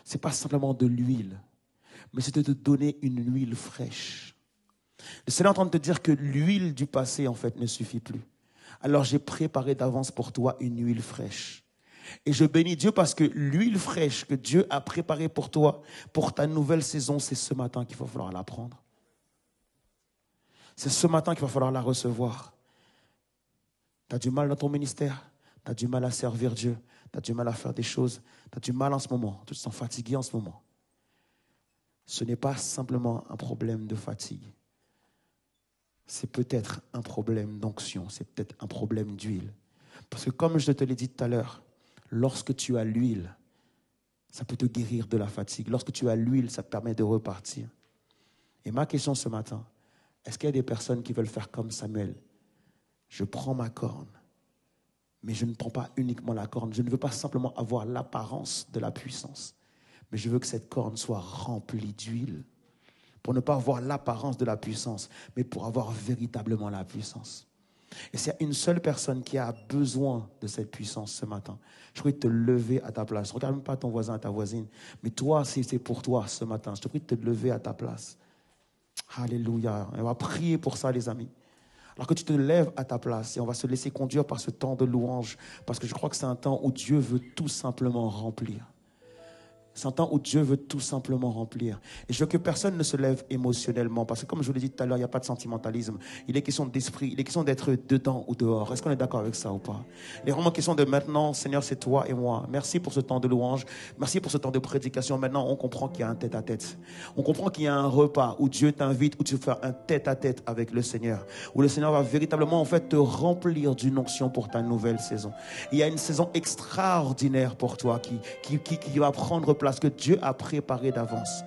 Speaker 3: Ce n'est pas simplement de l'huile, mais c'est de te donner une huile fraîche. Le Seigneur est en train de te dire que l'huile du passé, en fait, ne suffit plus. Alors j'ai préparé d'avance pour toi une huile fraîche. Et je bénis Dieu parce que l'huile fraîche que Dieu a préparée pour toi, pour ta nouvelle saison, c'est ce matin qu'il va falloir la prendre. C'est ce matin qu'il va falloir la recevoir. Tu as du mal dans ton ministère, tu as du mal à servir Dieu, tu as du mal à faire des choses, tu as du mal en ce moment, tu te sens fatigué en ce moment. Ce n'est pas simplement un problème de fatigue. C'est peut-être un problème d'onction, c'est peut-être un problème d'huile. Parce que comme je te l'ai dit tout à l'heure, lorsque tu as l'huile, ça peut te guérir de la fatigue. Lorsque tu as l'huile, ça te permet de repartir. Et ma question ce matin, est-ce qu'il y a des personnes qui veulent faire comme Samuel? Je prends ma corne, mais je ne prends pas uniquement la corne. Je ne veux pas simplement avoir l'apparence de la puissance, mais je veux que cette corne soit remplie d'huile. Pour ne pas avoir l'apparence de la puissance, mais pour avoir véritablement la puissance. Et s'il y a une seule personne qui a besoin de cette puissance ce matin, je prie de te lever à ta place. Regarde même pas ton voisin, à ta voisine, mais toi, c'est pour toi ce matin. Je te prie de te lever à ta place. Alléluia. Et on va prier pour ça, les amis. Alors que tu te lèves à ta place et on va se laisser conduire par ce temps de louange, parce que je crois que c'est un temps où Dieu veut tout simplement remplir. C'est un temps où Dieu veut tout simplement remplir. Et je veux que personne ne se lève émotionnellement. Parce que comme je vous l'ai dit tout à l'heure, il n'y a pas de sentimentalisme. Il est question d'esprit. Il est question d'être dedans ou dehors. Est-ce qu'on est d'accord avec ça ou pas? Il est vraiment question de maintenant, Seigneur, c'est toi et moi. Merci pour ce temps de louange. Merci pour ce temps de prédication. Maintenant, on comprend qu'il y a un tête-à-tête. On comprend qu'il y a un repas où Dieu t'invite, où tu veux faire un tête-à-tête avec le Seigneur. Où le Seigneur va véritablement en fait te remplir d'une onction pour ta nouvelle saison. Il y a une saison extraordinaire pour toi qui va prendre place, que Dieu a préparé d'avance.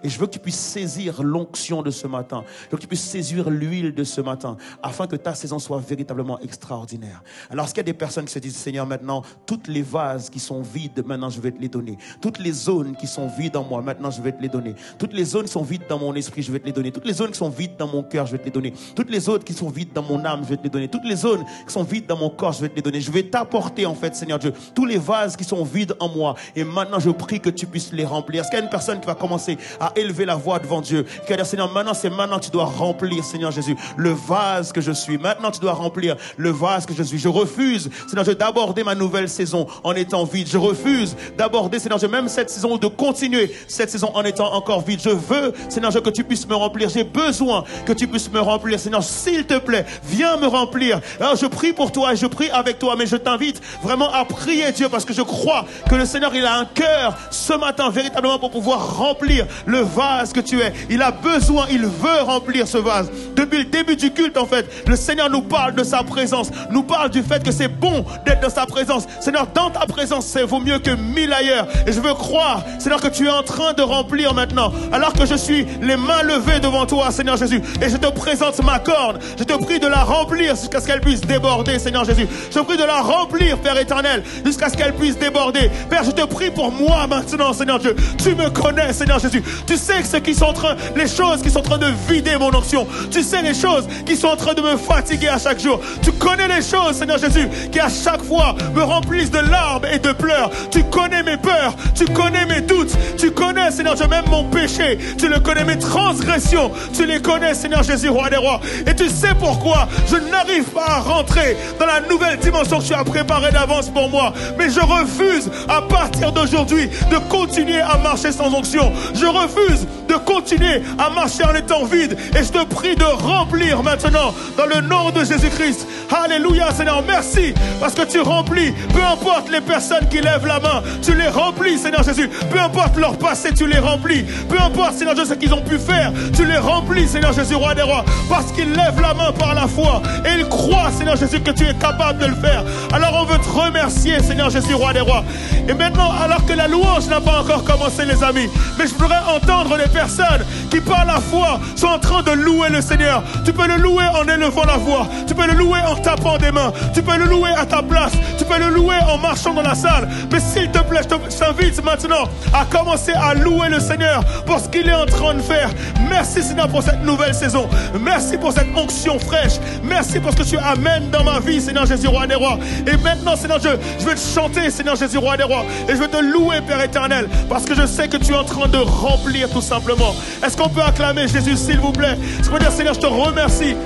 Speaker 3: Et je veux que tu puisses saisir l'onction de ce matin. Je veux que tu puisses saisir l'huile de ce matin, afin que ta saison soit véritablement extraordinaire. Alors, est-ce qu'il y a des personnes qui se disent, Seigneur, maintenant, toutes les vases qui sont vides, maintenant, je vais te les donner. Toutes les zones qui sont vides en moi, maintenant, je vais te les donner. Toutes les zones qui sont vides dans mon esprit, je vais te les donner. Toutes les zones qui sont vides dans mon cœur, je vais te les donner. Toutes les zones qui sont vides dans mon âme, je vais te les donner. Toutes les zones qui sont vides dans mon corps, je vais te les donner. Je vais t'apporter, en fait, Seigneur Dieu, tous les vases qui sont vides en moi. Et maintenant, je prie que tu puisses les remplir. Est-ce qu'il y a une personne qui va commencer à élever la voix devant Dieu, qui va dire, Seigneur, maintenant que tu dois remplir, Seigneur Jésus, le vase que je suis. Maintenant tu dois remplir le vase que je suis. Je refuse, Seigneur Dieu, d'aborder ma nouvelle saison en étant vide. Je refuse d'aborder, Seigneur Dieu, même cette saison, ou de continuer cette saison en étant encore vide. Je veux, Seigneur Dieu, que tu puisses me remplir. J'ai besoin que tu puisses me remplir. Seigneur, s'il te plaît, viens me remplir. Alors je prie pour toi et je prie avec toi, mais je t'invite vraiment à prier Dieu, parce que je crois que le Seigneur, il a un cœur ce matin véritablement pour pouvoir remplir le vase que tu es. Il a besoin, il veut remplir ce vase. Depuis le début du culte, en fait, le Seigneur nous parle de sa présence, nous parle du fait que c'est bon d'être dans sa présence. Seigneur, dans ta présence, c'est vaut mieux que 1000 ailleurs. Et je veux croire, Seigneur, que tu es en train de remplir maintenant, alors que je suis les mains levées devant toi, Seigneur Jésus, et je te présente ma corne. Je te prie de la remplir jusqu'à ce qu'elle puisse déborder, Seigneur Jésus. Je te prie de la remplir, Père éternel, jusqu'à ce qu'elle puisse déborder. Père, je te prie pour moi maintenant, Seigneur Dieu. Tu me connais, Seigneur Jésus. Tu sais que les choses qui sont en train de vider mon onction. Tu sais les choses qui sont en train de me fatiguer à chaque jour. Tu connais les choses, Seigneur Jésus, qui à chaque fois me remplissent de larmes et de pleurs. Tu connais mes peurs, tu connais mes doutes, tu connais, Seigneur Dieu, même mon péché. Tu le connais, mes transgressions, tu les connais, Seigneur Jésus, roi des rois. Et tu sais pourquoi je n'arrive pas à rentrer dans la nouvelle dimension que tu as préparée d'avance pour moi. Mais je refuse à partir d'aujourd'hui de continuer à marcher sans onction. Je refuse de de continuer à marcher en étant vide. Et je te prie de remplir maintenant dans le nom de Jésus-Christ. Alléluia, Seigneur, merci parce que tu remplis, peu importe les personnes qui lèvent la main, tu les remplis, Seigneur Jésus. Peu importe leur passé, tu les remplis. Peu importe, Seigneur Jésus, ce qu'ils ont pu faire, tu les remplis, Seigneur Jésus, roi des rois, parce qu'ils lèvent la main par la foi et ils croient, Seigneur Jésus, que tu es capable de le faire. Alors on veut te remercier, Seigneur Jésus, roi des rois. Et maintenant, alors que la louange n'a pas encore commencé, les amis, mais je voudrais entendre les personnes qui par la foi sont en train de louer le Seigneur. Tu peux le louer en élevant la voix, tu peux le louer en tapant des mains, tu peux le louer à ta place, tu peux le louer en marchant dans la salle. Mais s'il te plaît, je t'invite maintenant à commencer à louer le Seigneur pour ce qu'il est en train de faire. Merci, Seigneur, pour cette nouvelle saison. Merci pour cette onction fraîche. Merci pour ce que tu amènes dans ma vie, Seigneur Jésus, roi des rois. Et maintenant, Seigneur, je vais te chanter, Seigneur Jésus, roi des rois. Et je vais te louer, Père éternel, parce que je sais que tu es en train de remplir tout simplement. Est-ce qu'on peut acclamer Jésus, s'il vous plaît? Est-ce qu'on peut dire, Seigneur, je te remercie.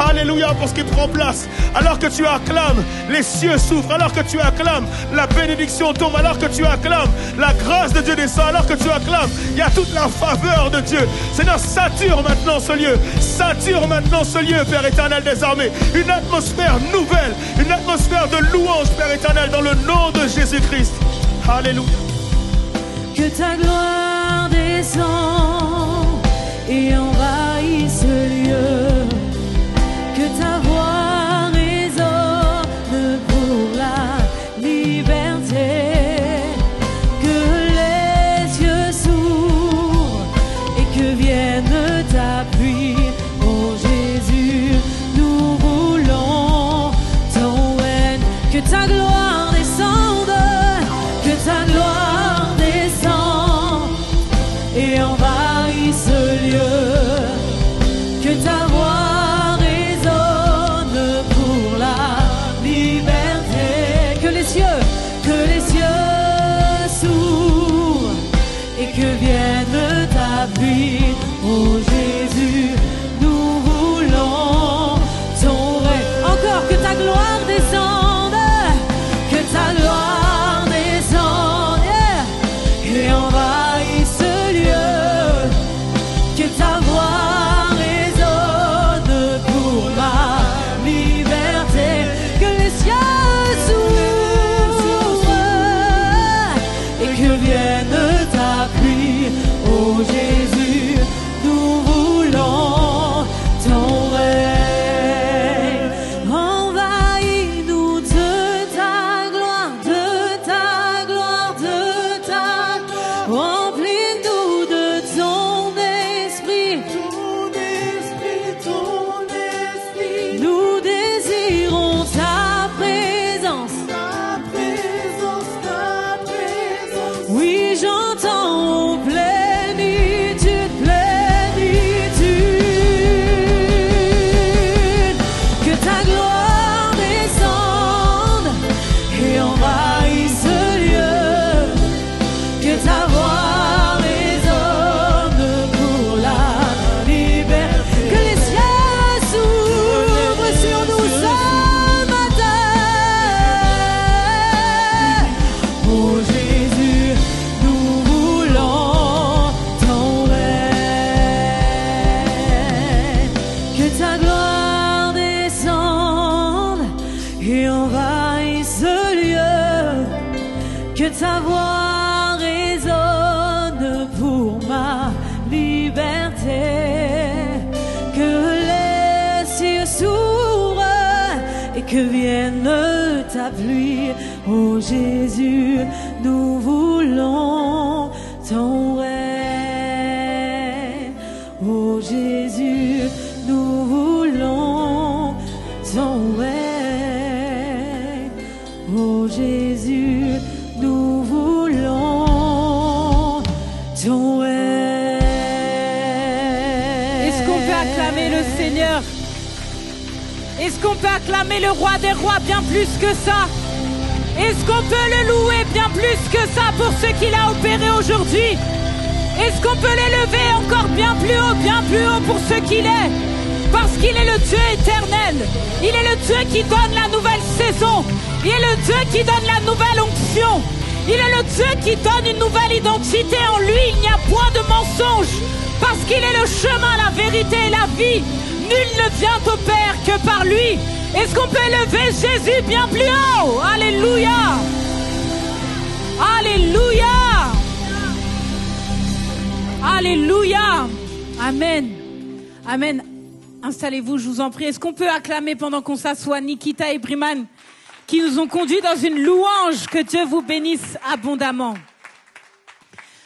Speaker 3: Alléluia pour ce qui prend place. Alors que tu acclames, les cieux souffrent. Alors que tu acclames, la bénédiction tombe. Alors que tu acclames, la grâce de Dieu descend. Alors que tu acclames, il y a toute la faveur de Dieu. Seigneur, sature maintenant ce lieu. Sature maintenant ce lieu, Père éternel des armées. Une atmosphère nouvelle, une atmosphère de louange, Père éternel, dans le nom de Jésus-Christ. Alléluia.
Speaker 2: Que ta gloire descend et envahisse ce lieu. Que ta voix résonne pour la liberté. Que les yeux s'ouvrent et que vienne ta pluie. Oh Jésus, nous voulons ton règne. Que ta gloire descende, que ta gloire descende et envahisse ce lieu. Que ta voix que vienne ta pluie, oh Jésus, nous voulons ton règne. Encore que ta gloire descende, que ta gloire descende, yeah, et envahisse ce lieu. Que ta voix résonne pour ma liberté. Que les cieux s'ouvrent et que vienne ta pluie. Oh Jésus, nous voulons ton règne. Envahis-nous de ta gloire, de ta gloire, de ta. Remplis-nous de ton esprit, ton esprit, ton esprit. Nous désirons ta présence, ta présence, ta présence. Oui, j'entends plénitude, plénitude. Que ta gloire descende et envahisse ce lieu. Que ta voix résonne pour la liberté. Que les cieux s'ouvrent sur nous ce matin. Oh Jésus, nous voulons ton règne. Que ta gloire descende et envahisse ce lieu. Que ta voix résonne pour ma liberté. Que les cieux s'ouvrent et que vienne ta pluie. Oh Jésus, nous voulons ton règne. Oh Jésus, nous voulons ton règne. Oh Jésus, nous voulons ton règne.
Speaker 1: Est-ce qu'on peut acclamer le Seigneur? Est-ce qu'on peut acclamer le roi des rois bien plus que ça? Est-ce qu'on peut le louer bien plus que ça pour ce qu'il a opéré aujourd'hui? Est-ce qu'on peut l'élever encore bien plus haut pour ce qu'il est? Parce qu'il est le Dieu éternel. Il est le Dieu qui donne la nouvelle saison. Il est le Dieu qui donne la nouvelle onction. Il est le Dieu qui donne une nouvelle identité. En lui, il n'y a point de mensonge. mensonge, parce qu'il est le chemin, la vérité et la vie. Nul ne vient au Père que par lui. Est-ce qu'on peut élever Jésus bien plus haut? Alléluia! Alléluia! Alléluia! Amen. Amen. Installez-vous, je vous en prie. Est-ce qu'on peut acclamer pendant qu'on s'assoit Nikita et Briman qui nous ont conduits dans une louange? Que Dieu vous bénisse abondamment.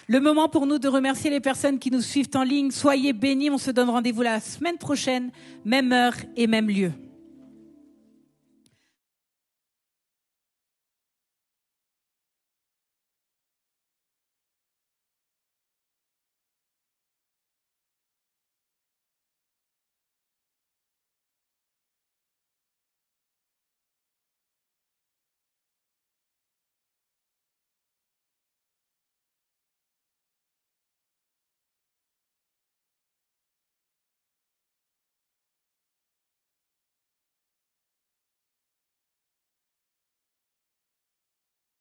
Speaker 1: Le moment pour nous de remercier les personnes qui nous suivent en ligne. Soyez bénis, on se donne rendez-vous la semaine prochaine, même heure et même lieu.